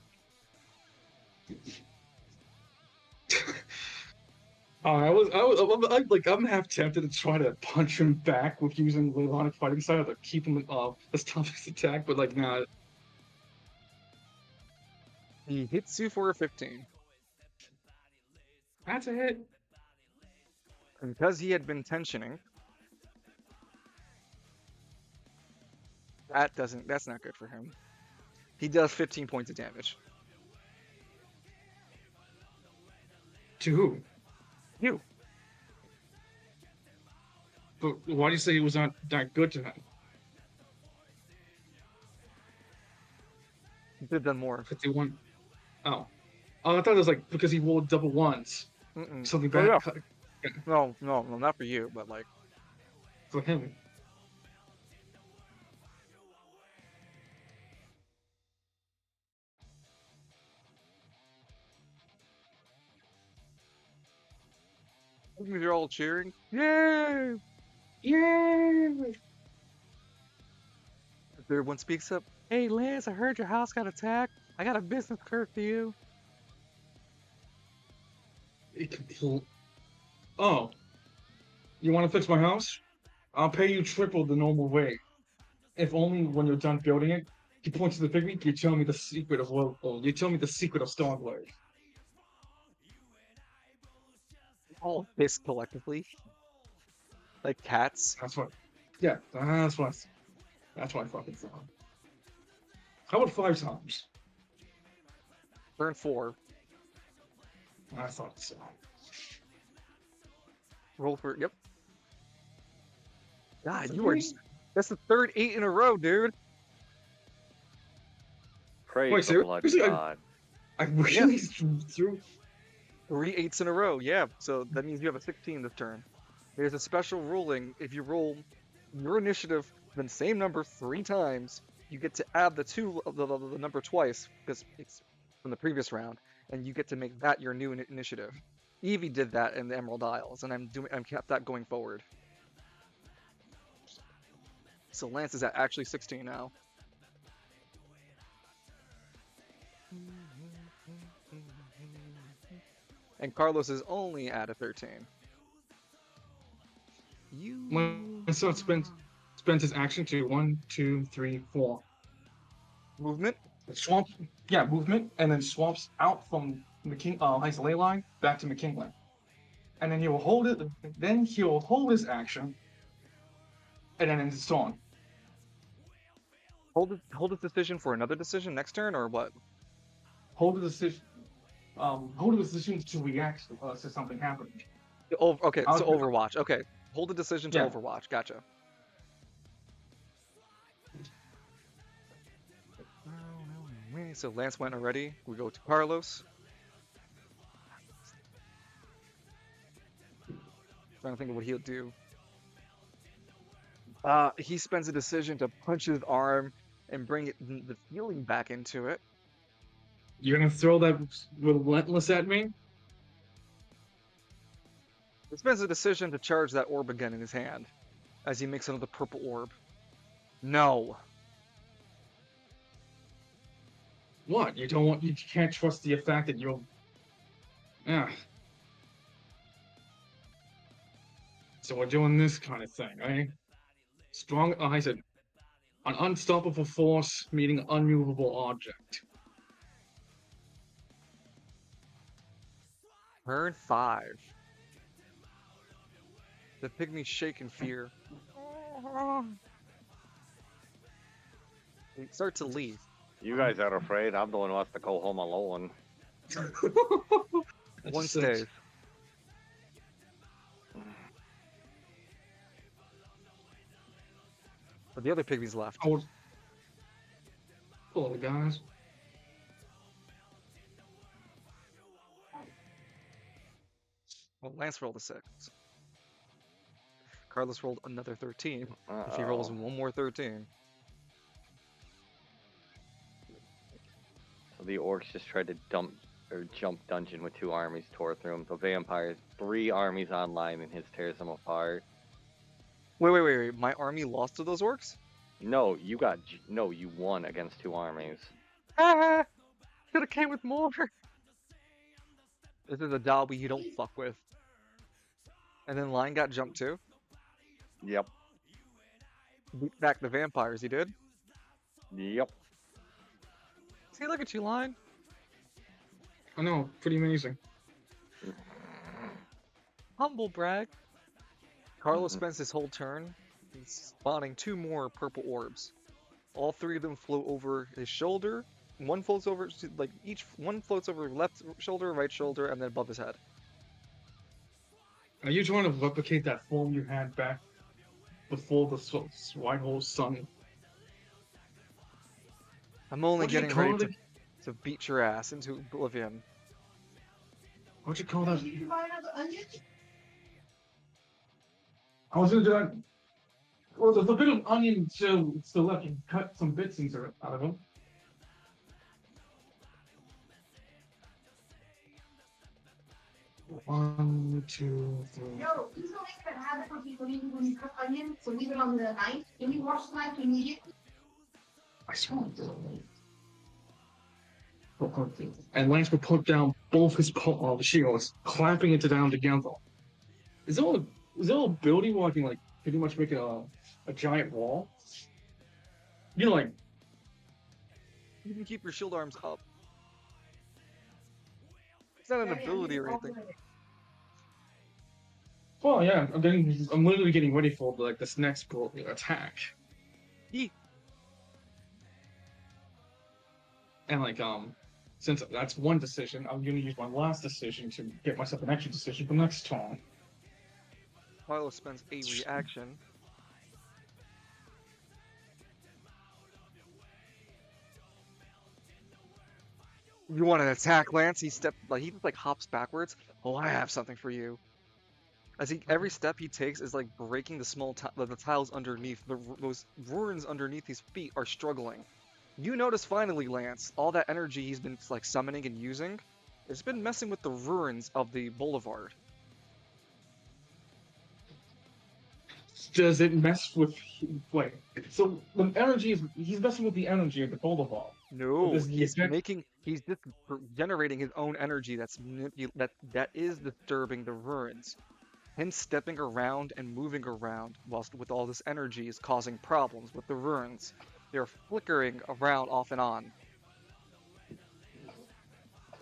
I'm half tempted to try to punch him back with using Leylonic fighting style to keep him to stop his attack, but like, nah. He hits you for a 15. That's a hit. And because he had been tensioning, that's not good for him. He does 15 points of damage. To who? You. But why do you say it was not that good to him? He could have done more. 51. Oh. Oh, I thought it was like because he rolled double ones. Mm-mm. Something Oh, bad yeah. No, not for you, but like, for him. You're all cheering. Yay! Yay! The third one speaks up. Hey, Lance, I heard your house got attacked. I got a business card for you. Oh, you want to fix my house? I'll pay you triple the normal rate. If only when you're done building it, he points to the figure. You tell me the secret of you tell me the secret of Stormblade. All this collectively, like cats. That's what. Yeah, That's what I fucking thought. How about 5 times? Turn 4. I thought so. Roll for yep. God, you are just. Three? That's the third 8 in a row, dude. Praise Wait, the blood seriously? god. I Yeah, really threw. 3 8s in a row. Yeah, so that means you have a 16 this turn. There's a special ruling. If you roll your initiative the same number 3 times, you get to add the number twice because it's from the previous round, and you get to make that your new initiative. Evie did that in the Emerald Isles, and I'm kept that going forward. So Lance is at actually 16 now. And Carlos is only at a 13. My You son spends his action to 1, 2, 3, 4. movement. It swaps, yeah, movement, and then swaps out from Heights Ley Line back to McKinley. And then he will hold it. Then he'll hold his action, and then it's on. Hold his decision for another decision next turn, or what? Hold the decision. Hold the decision to react to something happening. Oh, okay, I so was, Overwatch. Okay, hold the decision to yeah. Overwatch. Gotcha. So Lance went already. We go to Carlos. Trying to think of what he'll do. He spends a decision to punch his arm and bring the feeling back into it. You're gonna throw that relentless at me? He spends a decision to charge that orb again in his hand as he makes another purple orb. No. What? You don't want? You can't trust the fact that you'll. Yeah. So we're doing this kind of thing, right? Strong. I said, an unstoppable force meeting an unmovable object. Turn 5. The pygmies shake in fear. They start to leave. You guys are afraid. I'm the one who wants to go home alone. One That's six. stays. But the other pygmies left. Oh, hello, guys. Well, Lance rolled a 6. Carlos rolled another 13. If he rolls Uh-oh. one more 13. So the orcs just tried to jump dungeon with 2 armies, tore through them. The vampires, 3 armies online, and his tears them apart. Wait. My army lost to those orcs? No, you won against 2 armies. Ah! Should have came with more. This is a Dalby you don't fuck with. And then Lion got jumped too. Yep. Beat back the vampires, he did. Yep. See, look at you, Lion. I know, pretty amazing. Humble brag. Carlos spends his whole turn spawning 2 more purple orbs. All 3 of them float over his shoulder. One floats over, like one floats over left shoulder, right shoulder, and then above his head. Are you trying to replicate that form you had back before the white hole sun? I'm only What'd you getting call ready it? to beat your ass into oblivion. What'd you call that? Did you buy another onion? I was gonna do that. Well, there's a bit of onion still left. You can cut some bits out of them. 1, 2, 3. Yo, you still make that habit for people when you cook onions, so leave it on the knife. Can you wash the knife immediately? I swear. And Lance would put down both his shields, clamping it down together. Is there a ability where I can like pretty much make it a giant wall? You know, like You can keep your shield arms up. It's not an Yeah, yeah, ability you or all anything. do it. well, yeah, I'm literally getting ready for like this next attack, Eek. and like since that's one decision, I'm gonna use my last decision to get myself an extra decision for next turn. Milo spends a reaction. You want an attack, Lance? He just like hops backwards. Oh, I have something for you. Every step he takes is like breaking the tiles underneath. Those ruins underneath his feet are struggling. You notice finally, Lance, all that energy he's been like summoning and using, it's been messing with the ruins of the boulevard. Does it mess with wait? So the energy is he's messing with the energy of the boulevard, but No, does the effect? he's just generating his own energy that is disturbing the ruins. Him stepping around and moving around whilst with all this energy is causing problems with the ruins. They're flickering around off and on.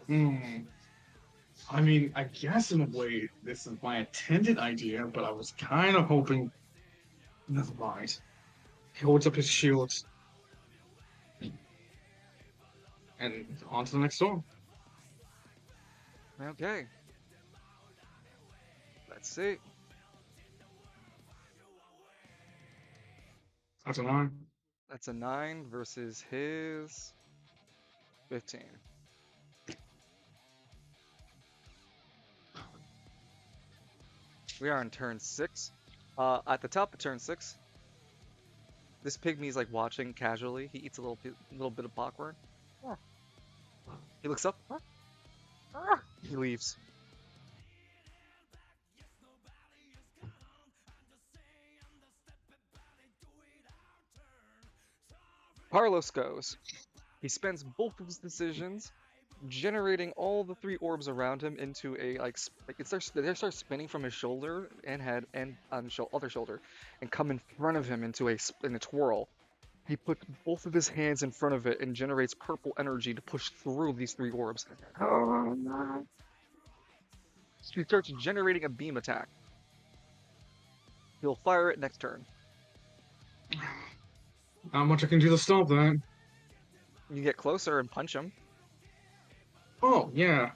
Hmm. I mean, I guess in a way this is my intended idea, but I was kind of hoping. Never mind. He holds up his shield and on to the next door. Okay, let's see. That's a 9. That's a 9 versus his 15. We are on turn 6. At the top of turn 6, this pygmy's like watching casually. He eats a little bit of popcorn. Ah. He looks up. Ah. Ah. He leaves. Carlos goes. He spends both of his decisions generating all the three orbs around him into a they start spinning from his shoulder and head and on the other shoulder and come in front of him in a twirl. He puts both of his hands in front of it and generates purple energy to push through these three orbs. He starts generating a beam attack. He'll fire it next turn. Not much I can do to stop that. You get closer and punch him. Oh yeah.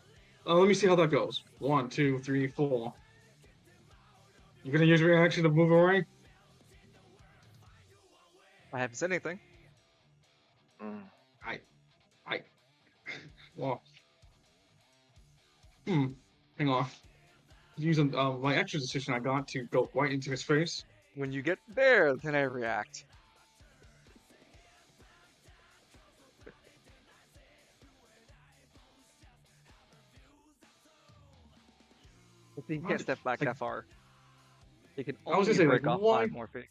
Let me see how that goes. 1, 2, 3, 4. You're gonna use reaction to move away? I haven't said anything. Mm. I, I. Well. Hmm. Hang on. Using my extra decision I got to go right into his face. When you get there, then I react. But he can't step back Like, that far. He can I was only gonna say, like, break off 5 more feet.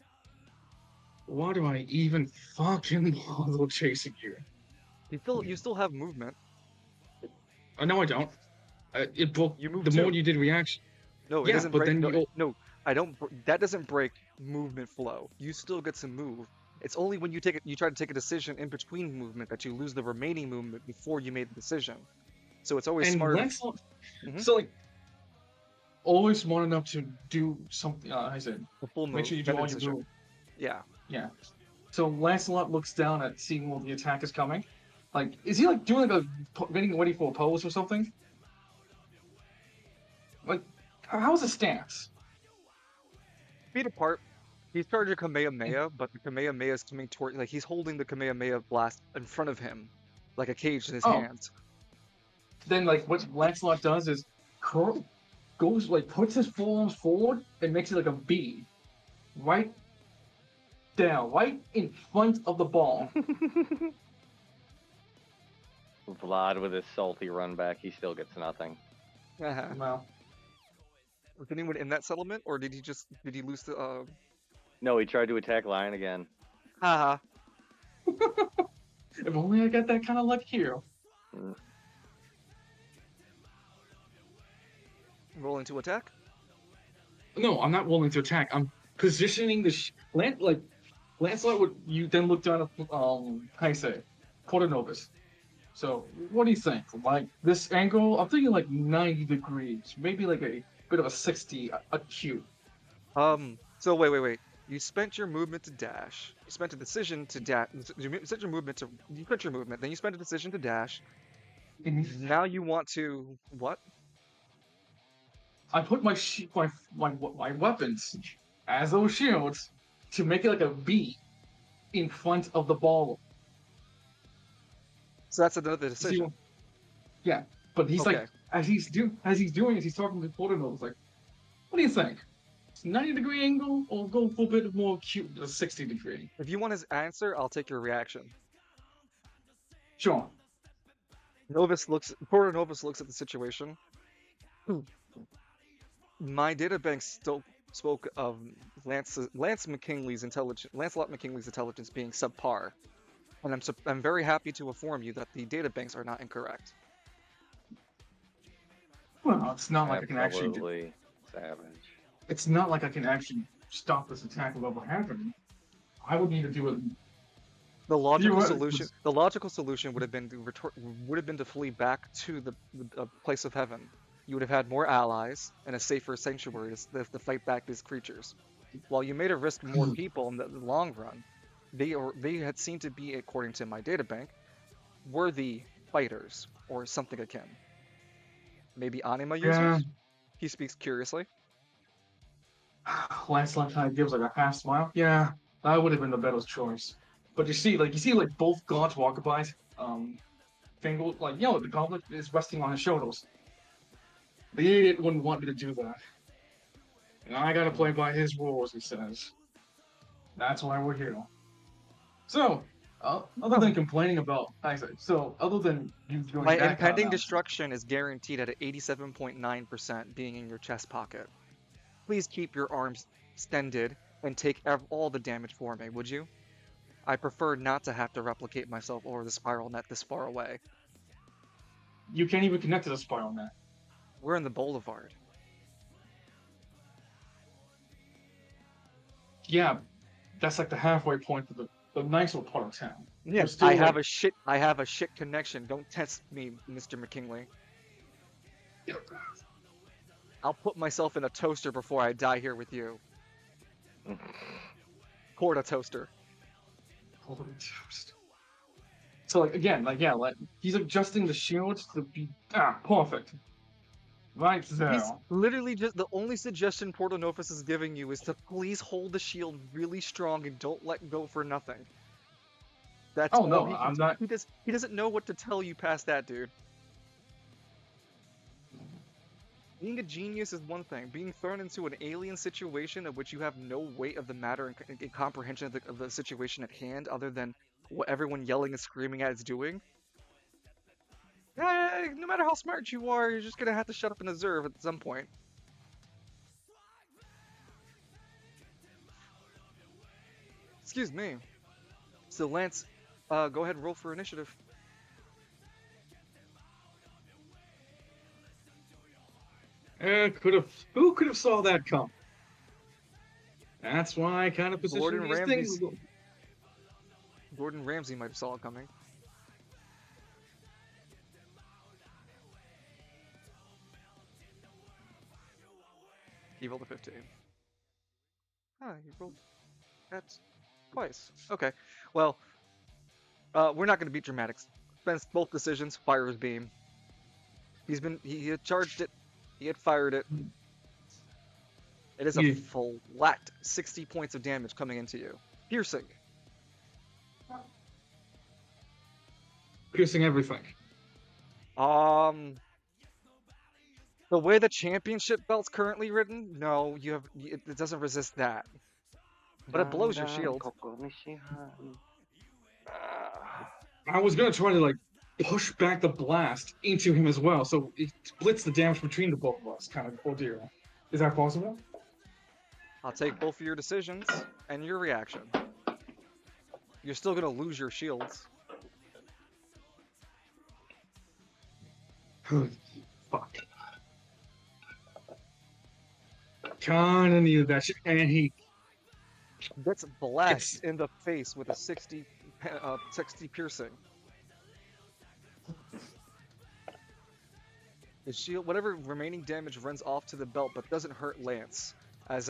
why do I even fucking bother chasing you? You still have movement. No, I don't. It broke You move the more too. you did reaction. No, it Yeah, doesn't but break. then No, you. no, I don't. That doesn't break movement flow. You still get to move. It's only when you try to take a decision in between movement that you lose the remaining movement before you made the decision. So it's always And smarter to. Lancelot. Mhm. So, like, always want enough to do something. I said, The full make move, sure you do then a all your decision. move. Yeah. Yeah. So Lancelot looks down at seeing when the attack is coming. Like, is he like doing like getting ready for a pose or something? Like, how's his stance? Feet apart. He's charging Kamehameha, but the Kamehameha is coming toward. Like he's holding the Kamehameha blast in front of him, like a cage in his Oh, hands. then like what Lancelot does is goes like puts his forearms forward and makes it like a V, right down, right in front of the ball. Vlad with his salty run back, he still gets nothing. Uh-huh. Well, Was anyone in that settlement, or did he lose the No, he tried to attack Lion again. haha, If only I got that kind of luck here. Mm, rolling to attack? No, I'm not willing to attack. I'm positioning the like Lancelot would you then look down at how you say Porta Novus. So what do you think? Like this angle, I'm thinking like 90 degrees, maybe like a bit of a 60 acute. So wait. You spent your movement to dash. You spent a decision to dash. You spent your movement to. You spent your movement. Then you spent a decision to dash. And Now you want to what? I put my weapons as those shields to make it like a V in front of the ball. So that's another See, decision. yeah, but he's like Okay. as he's doing it, he's talking to Porta Novus like, what do you think? 90-degree angle or go for a bit more acute, a 60-degree? If you want his answer, I'll take your reaction. Sure. Porter Novus looks at the situation. Hmm. My databank still spoke of Lancelot McKinley's intelligence being subpar, and I'm very happy to inform you that the databanks are not incorrect. Well, it's not like I can actually. absolutely savage. It's not like I can actually stop this attack without happening. I would need to do it. The logical solution would have been to flee back to the place of heaven. You would have had more allies and a safer sanctuary to fight back these creatures. While you may have risked more people in the long run, they had seemed to be, according to my databank, worthy fighters or something akin. Maybe anima Yeah. users? He speaks curiously. Lancelot kind of gives like a half smile. Yeah, that would have been the better choice. But you see, both gods walkabout. Fingal, like the goblet is resting on his shoulders. The idiot wouldn't want me to do that, and I gotta play by his rules. He says. That's why we're here. So, other than complaining about, other than you doing My that kind of impending nonsense, destruction is guaranteed at 87.9% being in your chest pocket. Please keep your arms extended and take all the damage for me, would you? I prefer not to have to replicate myself over the spiral net this far away. you can't even connect to the spiral net. We're in the Boulevard. Yeah, that's like the halfway point to the nicer part of town. Yeah, There's still like I have a shit connection. Don't test me, Mr. McKinley. I'll put myself in a toaster before I die here with you. Porta toaster. So like again, like he's adjusting the shields to be perfect. Right there. He's literally just the only suggestion Porto Novus is giving you is to please hold the shield really strong and don't let go for nothing. That's Oh all no, he I'm can. not. He doesn't know what to tell you past that, dude. Being a genius is one thing. Being thrown into an alien situation of which you have no weight of the matter and comprehension of the situation at hand, other than what everyone yelling and screaming at is doing. No matter how smart you are, you're just gonna have to shut up and observe at some point. Excuse me. So Lance, go ahead and roll for initiative. Who could have saw that come? That's why I kind of position these things. Gordon Ramsay might have saw it coming. He rolled a 15. Ah, he rolled that twice. Okay. Well, we're not going to be dramatic. Spence both decisions. Fire his beam. He had charged it. He had fired it. It is a Yeah. flat 60 points of damage coming into you. Piercing. Piercing everything. The way the championship belt's currently written, no, it doesn't resist that. But it blows your shield. I was gonna try to like push back the blast into him as well, so it splits the damage between the both of us, kind of ordeal. Is that possible? I'll take both of your decisions and your reaction. You're still gonna lose your shields. Fuck. Kinda needed that shit. And he Gets gets. blasted in the face with a 60 piercing. His shield, whatever remaining damage runs off to the belt, but doesn't hurt Lance. As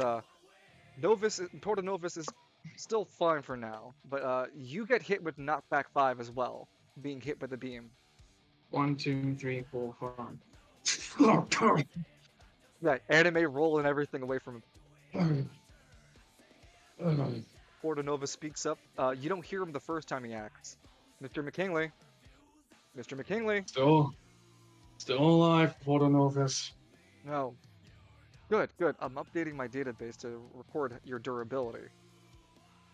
Porta Novus is still fine for now, but you get hit with knockback 5 as well, being hit by the beam. 1, 2, 3, 4, 5. Yeah, anime roll and everything away from him. Porta Novus speaks up. You don't hear him the first time he acts. Mr. McKinley. Mr. McKinley. Still alive, Portonovus. No. Good, good. I'm updating my database to record your durability.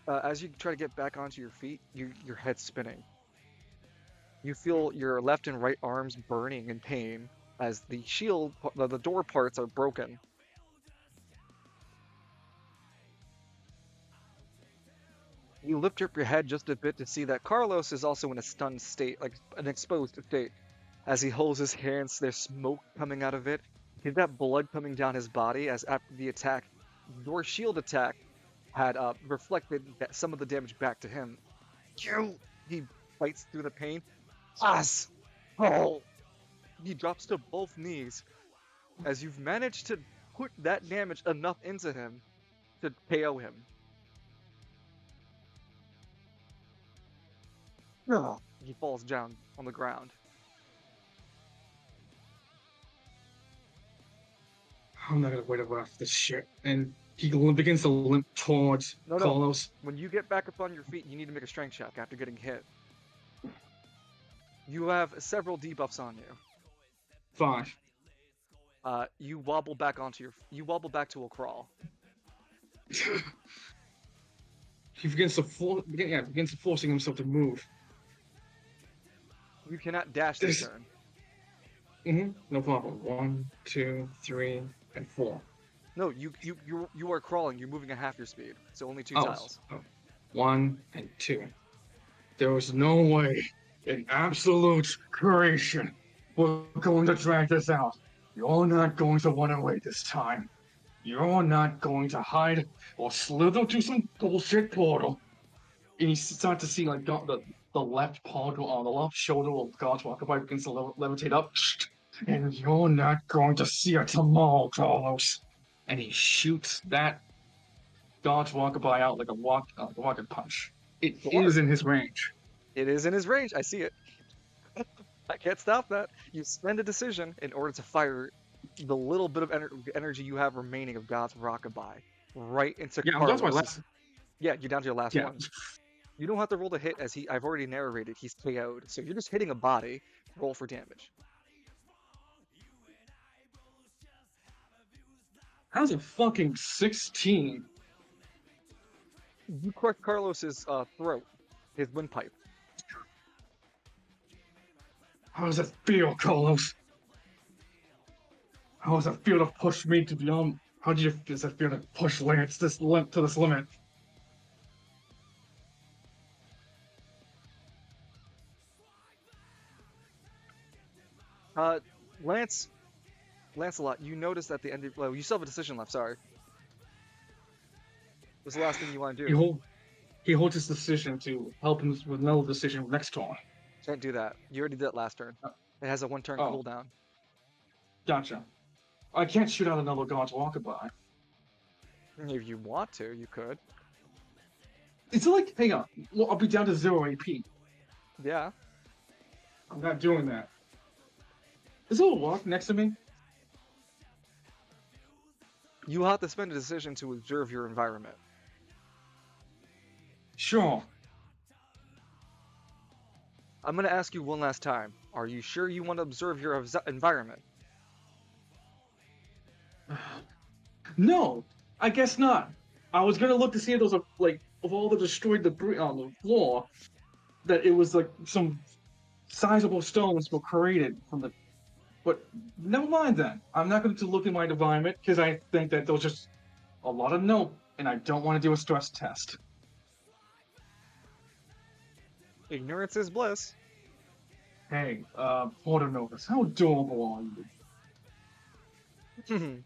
As you try to get back onto your feet, your head's spinning. You feel your left and right arms burning in pain as the the door parts are broken. You lift up your head just a bit to see that Carlos is also in a stunned state, like an exposed state. As he holds his hands, there's smoke coming out of it. He's got blood coming down his body as after the attack, your shield attack had reflected some of the damage back to him. He bites through the pain. Us! Oh! He drops to both knees as you've managed to put that damage enough into him to KO him. Ugh. He falls down on the ground. I'm not gonna wait around for this shit. And he begins to limp towards No. Carlos. When you get back up on your feet, you need to make a strength check after getting hit. You have several debuffs on you. 5. You wobble back to a crawl. He begins to forcing himself to move. You cannot dash this turn. No problem. 1, 2, 3, and 4. No, you are crawling. You're moving at half your speed, so only 2 tiles. 1 and 2. There was no way in absolute creation we're going to drag this out. You're not going to run away this time. You're not going to hide or slither to some bullshit portal. And you start to see like the left portal on the left shoulder of God's Walkabout begins to levitate up. And you're not going to see it tomorrow, Carlos. And he shoots that God's Walkabout out like a rocket punch. It is in his range. It is in his range. I see it. I can't stop that. You spend a decision in order to fire the little bit of energy you have remaining of God's Rockabye right into Carlos. Yeah, you're down to your last one. You don't have to roll to hit as I've already narrated, he's KO'd. So you're just hitting a body, roll for damage. How's a fucking 16? You crush Carlos's throat, his windpipe. How does it feel, Carlos? How does it feel to push me to beyond? Does it feel to push Lance to this limit? Lancelot, you notice at the end of, well, you still have a decision left, sorry. What's the last thing you want to do? He holds his decision to help him with another decision next turn. Can't do that. You already did it last turn. It has a 1-turn cooldown. Gotcha. I can't shoot out another God's Walkabout. If you want to, you could. It's like, hang on, I'll be down to 0 AP. Yeah. I'm not doing that. Is there a rock next to me? You have to spend a decision to observe your environment. Sure. I'm going to ask you one last time. Are you sure you want to observe your environment? No, I guess not. I was gonna look to see if there was of all the destroyed debris on the floor, that it was like some sizable stones were created from the But never mind then. I'm not going to look in my environment because I think that there's just a lot of nope, and I don't want to do a stress test. Ignorance is bliss. Hey, Porter Novus, how adorable are you?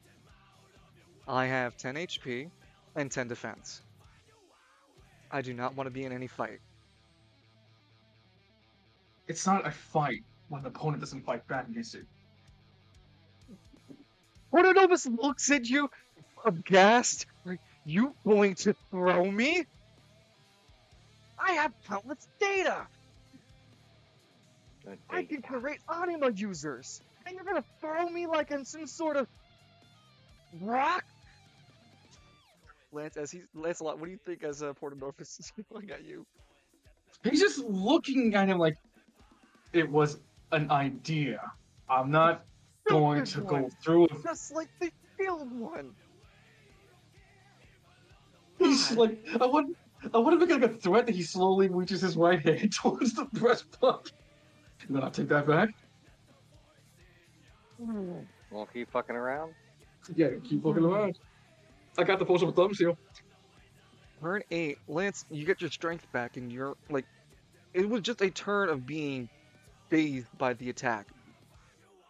I have 10 HP and 10 defense. I do not want to be in any fight. It's not a fight when the opponent doesn't fight back against you. Portonovus looks at you aghast. Are you going to throw me? I have countless data. I can create anima users. And you're gonna throw me like I'm some sort of rock? Lancelot, what do you think as Portonovus is going at you? He's just looking at him like it was an idea. I'm not going Stupid to go one! through with. Just like the shield one! He's God! like, I want to make like a threat that he slowly reaches his right hand towards the breastplate. And then I'll take that back. Won't keep fucking around. Yeah, keep looking around. I got the force of a thumb seal. Turn 8, Lance, you get your strength back and you're like, it was just a turn of being dazed by the attack.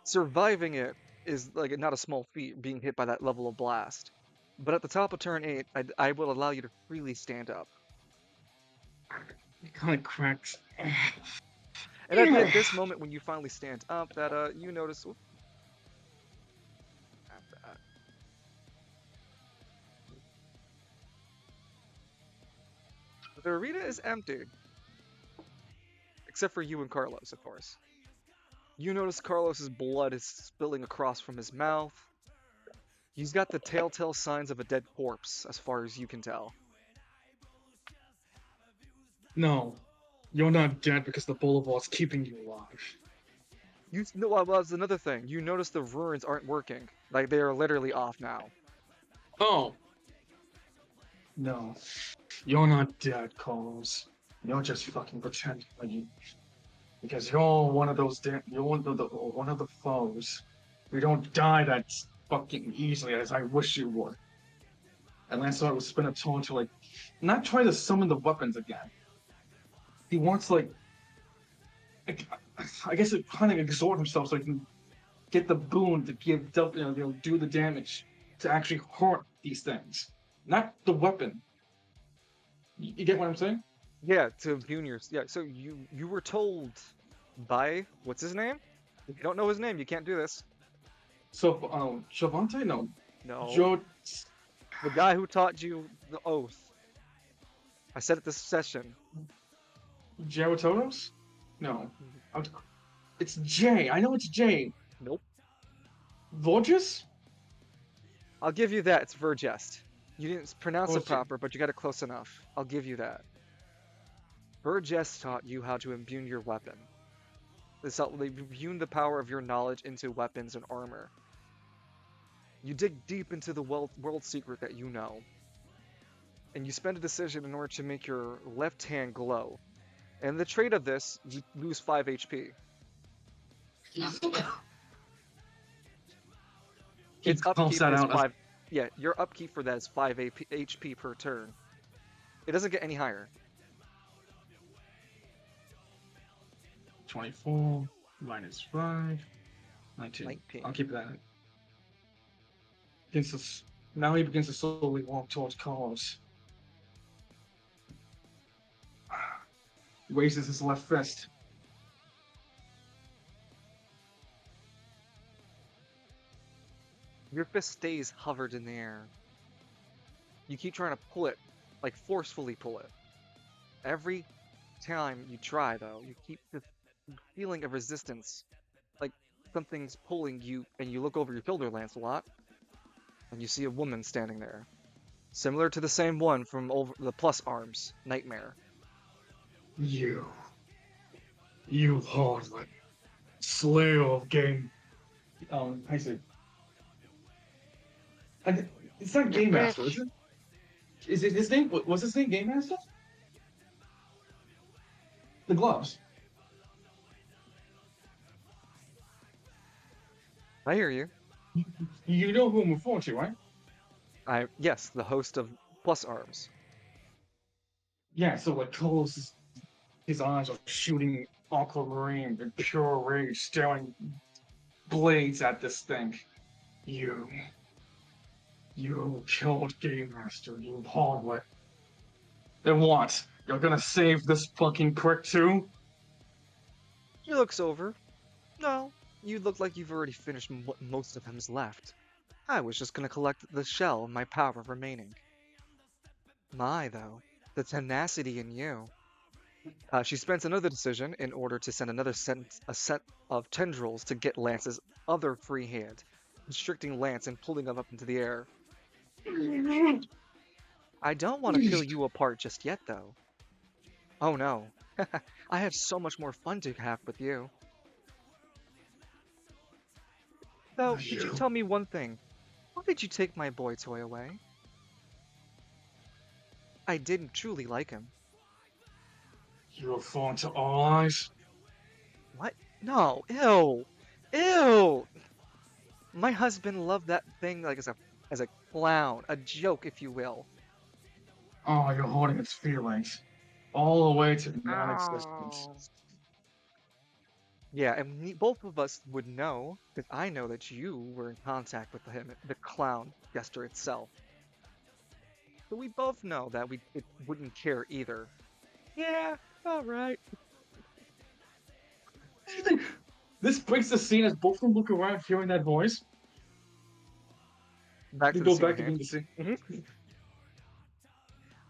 Surviving it is like not a small feat, being hit by that level of blast. But at the top of turn 8, I will allow you to freely stand up. It kind of cracks. And at this moment, when you finally stand up, that you notice. The arena is empty, except for you and Carlos, of course. You notice Carlos's blood is spilling across from his mouth. He's got the telltale signs of a dead corpse, as far as you can tell. No, you're not dead because the Boulevard's keeping you alive. You know, well, that's another thing. You notice the runes aren't working. Like, they are literally off now. Oh. No, you're not dead, Carlos. You're just fucking pretending like you, because you're one of those you're one of the foes. We don't die that fucking easily as I wish you would. And Lancelot would spin a turn to like not try to summon the weapons again. He wants I, I guess it kind of exhort himself so he can get the boon to do the damage to actually hurt these things, not the weapon. You get what I'm saying? Yeah, to juniors. Yeah, so you were told by what's his name? If you don't know his name, you can't do this. So, Shavante? No. No, Joe. the guy who taught you the oath. I said at this session. Gerotonos? No. It's J. I know it's J. Nope. Vorgis? I'll give you that. It's Vergest. You didn't pronounce it Vorgis. proper, but you got it close enough. I'll give you that. Vergest taught you how to imbue your weapon. They imbue the power of your knowledge into weapons and armor. You dig deep into the world secret that you know. And you spend a decision in order to make your left hand glow. And the trait of this, you lose 5 HP. Its upkeep that is out. 5. Yeah, your upkeep for that is 5 HP per turn. It doesn't get any higher. 24 minus 5. 19. 19. I'll keep that. Now he begins to slowly walk towards Carlos. He raises his left fist. Your fist stays hovered in the air. You keep trying to pull it, like forcefully pull it. Every time you try, though, you keep the feeling of resistance, like something's pulling you, and you look over your shoulder, Lancelot, and you see a woman standing there, similar to the same one from over the Plus Arms Nightmare. You hardly slayer of game. I see. And it's not Game Master, is it? Is it his name? Was his name Game Master? The gloves. I hear you. You know who I'm referring to, right? Yes, the host of Plus Arms. Yeah, so like Carlos, his eyes are shooting aquamarine in pure rage, staring blades at this thing. You, you killed Game Master, you hardware. Then what? You're gonna save this fucking prick too? He looks over. No, you look like you've already finished what most of him's left. I was just gonna collect the shell of my power remaining. My, though, the tenacity in you. She spends another decision in order to send a set of tendrils to get Lance's other free hand, constricting Lance and pulling him up into the air. I don't want to kill you apart just yet, though. Oh no. I have so much more fun to have with you. So, could you You, tell me one thing? Why did you take my boy toy away? I didn't truly like him. you referring to all eyes? What? No, ew! Ew! My husband loved that thing like as a clown, a joke, if you will. Oh, you're holding its feelings. All the way to non-existence. Oh. Yeah, and both of us would know, because I know that you were in contact with him, the clown jester itself. So we both know that we it wouldn't care either. Yeah, all right. This breaks the scene as both of them look around hearing that voice. Back They to the go scene back at to hand. being the scene.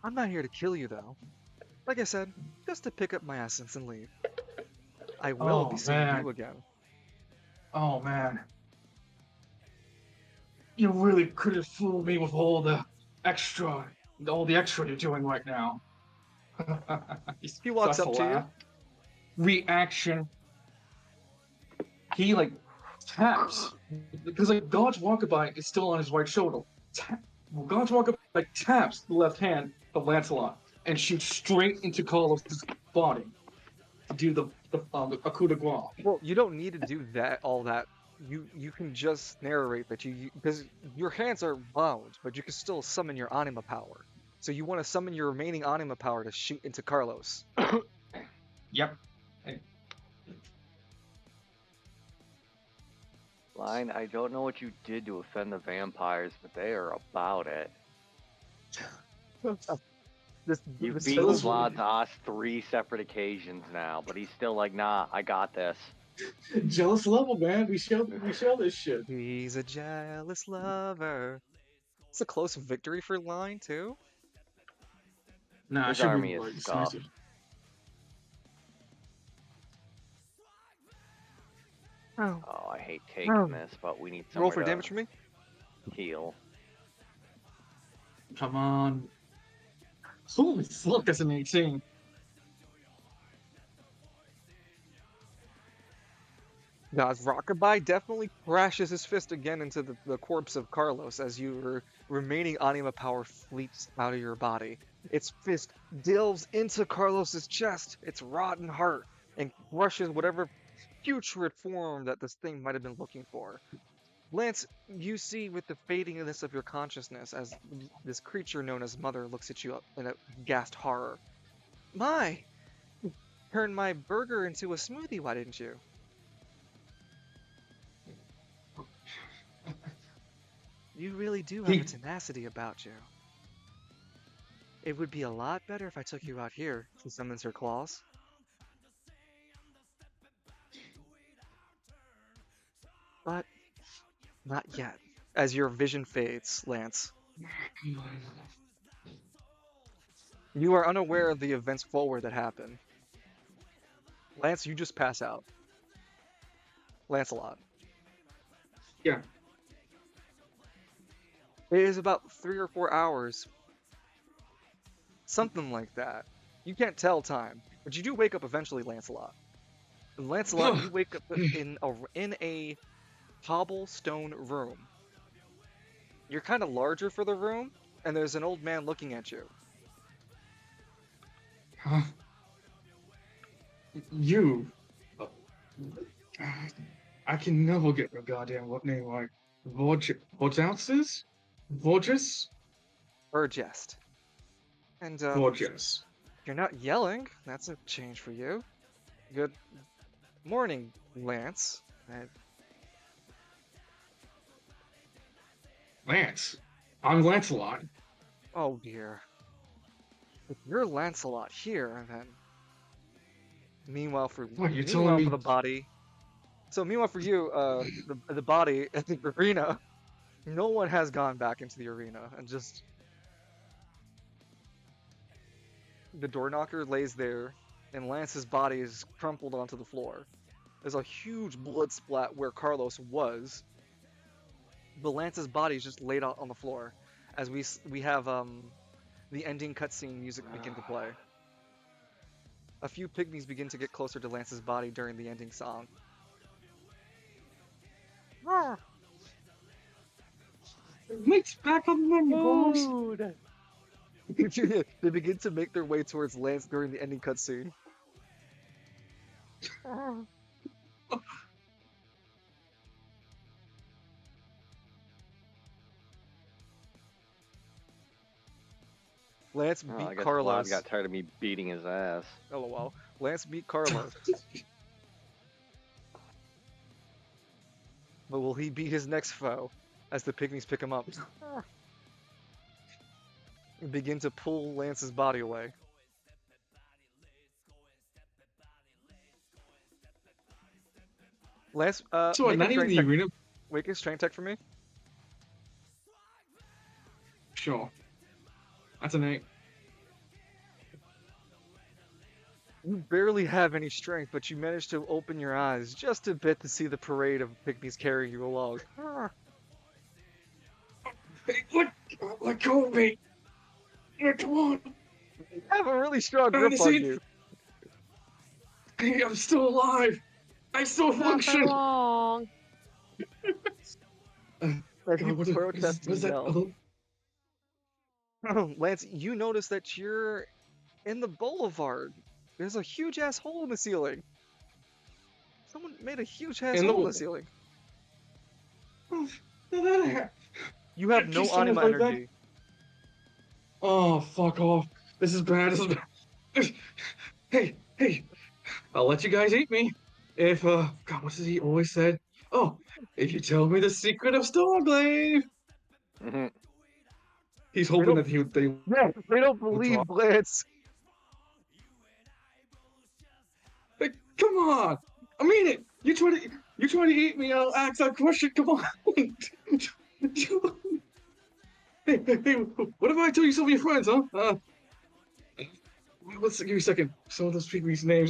I'm not here to kill you, though. Like I said, just to pick up my essence and leave. I will be Oh seeing man. you again. Oh man. You really could have fooled me with extra, all the extra you're doing right now. He He walks starts to up to you. laugh. Reaction. He like taps because like God's walkaby is still on his right shoulder. God's walkaby like taps the left hand of Lancelot and shoots straight into Carlos's body to do the coup de grace. Well, you don't need to do that, all that. You can just narrate that because your hands are bound, but you can still summon your anima power. So you want to summon your remaining anima power to shoot into Carlos. Yep. Line, I don't know what you did to offend the vampires, but they are about it. You've This beaten Jealous, film, Vlad to us 3 separate occasions now, but he's still like, nah, I got this. jealous level, man. We show this shit. he's a jealous lover. It's a close victory for Line too. Nah, it His should be army is like scuffed. decisive. Oh, Oh, I hate taking oh. this, but we need Roll somewhere for to damage for me. heal. Come on. Holy fuck, that's an 18. Guys, Rockabye definitely crashes his fist again into the corpse of Carlos as your remaining anima power fleets out of your body. Its fist delves into Carlos's chest, its rotten heart, and crushes whatever putrid form that this thing might have been looking for. Lance, you see with the fadingness of your consciousness as this creature known as Mother looks at you in a ghast horror. My! Turned my burger into a smoothie, why didn't you? You really do have a He, tenacity about you. It would be a lot better if I took you out here, she summons her claws. But not yet. As your vision fades, Lance, you are unaware of the events forward that happen. Lance, you just pass out. Lancelot. yeah. It is about 3 or 4 hours, something like that. You can't tell time, but you do wake up eventually, Lancelot. And Lancelot, you wake up in a cobblestone room. You're kind of larger for the room, and there's an old man looking at you. You. I can never get the goddamn what name right. Vorjouses? Vorges? Burgest. And Vorges. you're not yelling. That's a change for you. Good morning, Lance. Lance. I'm Lancelot. Oh dear. If you're Lancelot here, then meanwhile for What, you're telling meanwhile for me the body. So meanwhile for you, the body at the arena, no one has gone back into the arena, and just the door knocker lays there, and Lance's body is crumpled onto the floor. There's a huge blood splat where Carlos was, but Lance's body is just laid out on the floor, as we have the ending cutscene music begin to play. A few pygmies begin to get closer to Lance's body during the ending song. Mix back on the menu, boys. Food. They begin to make their way towards Lance during the ending cutscene. Lance Oh, I beat guess Vlad Carlos. got tired of me beating his ass. LOL. Lance beat Carlos. But will he beat his next foe as the pygmies pick him up and begin to pull Lance's body away? Lance, So what, make a not even strength the check. arena? Make a strength check for me. Sure. That's an 8. You barely have any strength, but you manage to open your eyes just a bit to see the parade of pygmies carrying you along. Hey, let go of me. Yeah, come on. They have a really strong Trying grip to on see. you. Hey, I'm still alive. I still Not for function. long. As God, you what protest is and that? yell. Lance, you notice that you're in the boulevard. There's a huge ass hole in the ceiling. Someone made a huge ass In the hole in the wall. ceiling. That You have no keeps someone anima like that. energy. Oh, fuck off. This is bad. This is bad. Hey, I'll let you guys eat me. If, God, what does he always said? Oh, if you tell me the secret of Starglade. Mhm. He's They hoping don't. that they Yeah, they don't would talk. believe Lance. Like, come on. I mean it. You try to eat me, I'll ask that question. Come on. Hey, what if I tell you some of your friends, huh? Let's give me a second. Some of those people's names,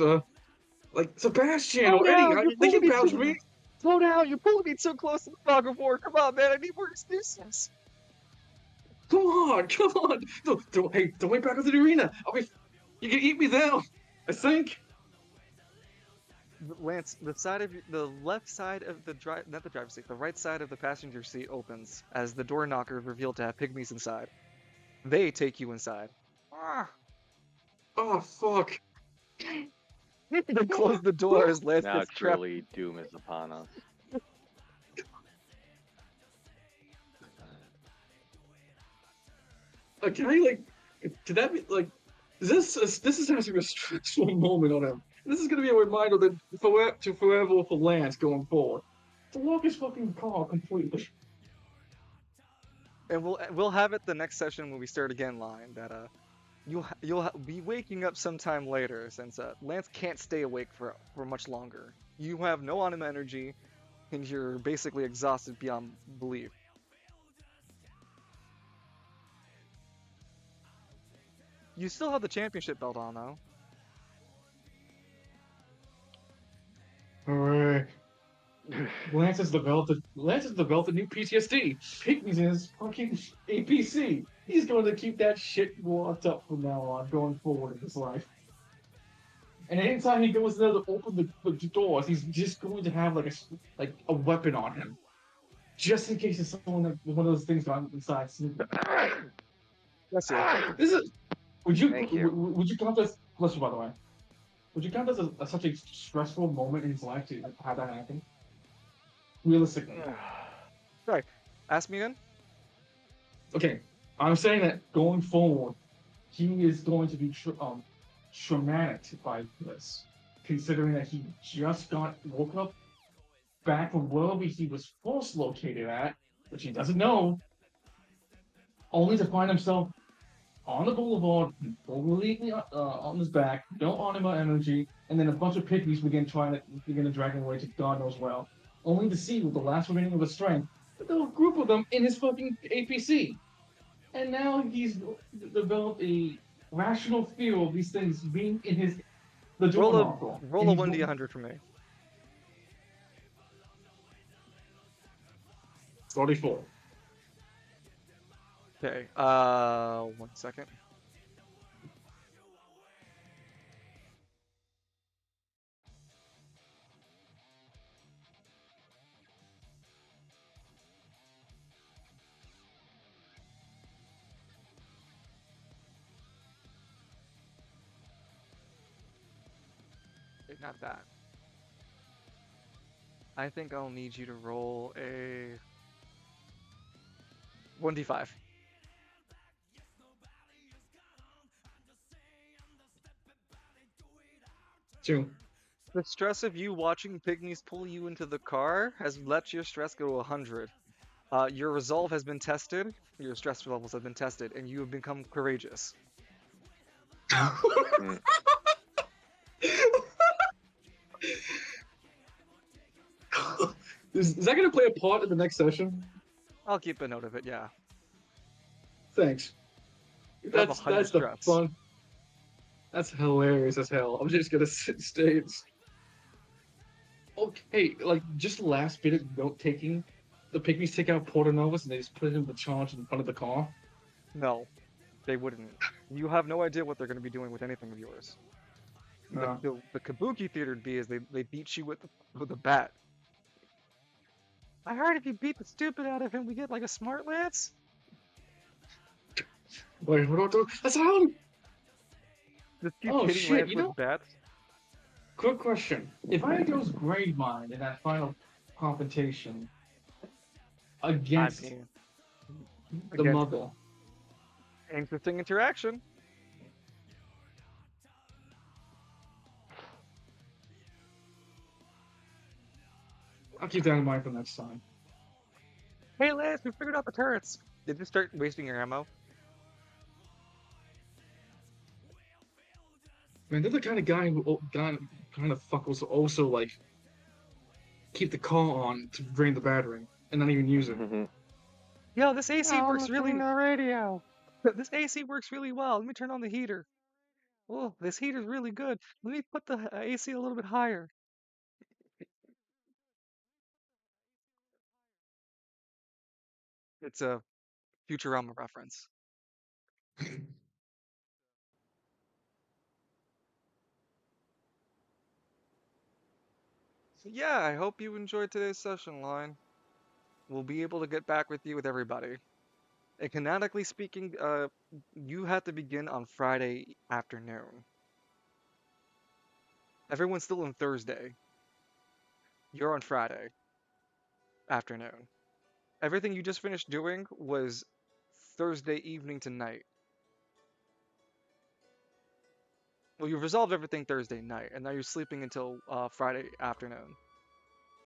like Sebastian Slow or Eddie. down! You're They pulling can me vouch for too. me. Slow down! You're pulling me too close to the fog of war. Come on, man! I need more excuses. Come on. Hey, don't wait back into the arena. You can eat me there. I think. Lance, the left side of the drive, not the driver's seat, the right side of the passenger seat opens as the door knocker is revealed to have pygmies inside. They take you inside. Ah! Oh, fuck. They close the door as Lance Now gets trapped. truly doom is upon us. Can I, like, could that be, like, this is actually a stressful moment on him. This is gonna be a reminder that forever for Lance going forward. To walk his fucking car completely. And we'll have it the next session when we start again line that be waking up sometime later since Lance can't stay awake for much longer. You have no anima energy and you're basically exhausted beyond belief. You still have the championship belt on though. Alright. Lance has developed a new PTSD. Pygmies in his fucking APC. He's going to keep that shit locked up from now on, going forward in his life. And anytime he goes there to open the doors, he's just going to have like a weapon on him, just in case it's someone like one of those things gone inside. That's you. This is. Thank you. Would you count this? Bless you, by the way. Would you count this as such a stressful moment in his life to have that happen? realistically. Sorry, ask me again. Okay, I'm saying that going forward, he is going to be traumatic by this, considering that he just got woke up back from wherever he was first located at, which he doesn't know, only to find himself on the boulevard, completely on his back, no anima energy, and then a bunch of pygmies begin to drag him away to God knows well, only to see with the last remaining of his strength, the group of them in his fucking APC. And now he's developed a rational fear of these things being in his the door Roll a knocker, roll and a he's 1d100 for me. 44. Okay. 1 second. Okay, not that. I think I'll need you to roll a 1d5. 2. The stress of you watching pygmies pull you into the car has let your stress go to 100. Your resolve has been tested, your stress levels have been tested, and you have become courageous. Mm. Is that going to play a part in the next session? I'll keep a note of it, yeah. Thanks. You have 100 That's the stress. fun. That's hilarious as hell. I'm just gonna stay. Okay, like just last bit of note taking. The pygmies take out Porter Novus and they just put it in the charge in front of the car. No, they wouldn't. You have no idea what they're going to be doing with anything of yours. The, Uh, the, the Kabuki theater would be is they beat you with a bat. I heard if you beat the stupid out of him, we get like a smart lance. wait, what? That's how. Just keep Oh hitting shit! Lance You with know, bats. quick question. If I goes grade mine in that final confrontation I against mean, the against mother, interesting interaction. I'll keep that in mind for next time. Hey Lance, we figured out the turrets. Did you start wasting your ammo? Man, they're the kind of guy who kind of fuckers also like keep the car on to drain the battery and not even use it. Yo, this AC I'm works listening really. to the radio. This AC works really well. Let me turn on the heater. Oh, this heater's really good. Let me put the AC a little bit higher. It's a Futurama reference. So yeah, I hope you enjoyed today's session, Line. We'll be able to get back with you with everybody. And canonically speaking, you have to begin on Friday afternoon. Everyone's still on Thursday. You're on Friday afternoon. Everything you just finished doing was Thursday evening to night. Well, you resolved everything Thursday night, and now you're sleeping until Friday afternoon.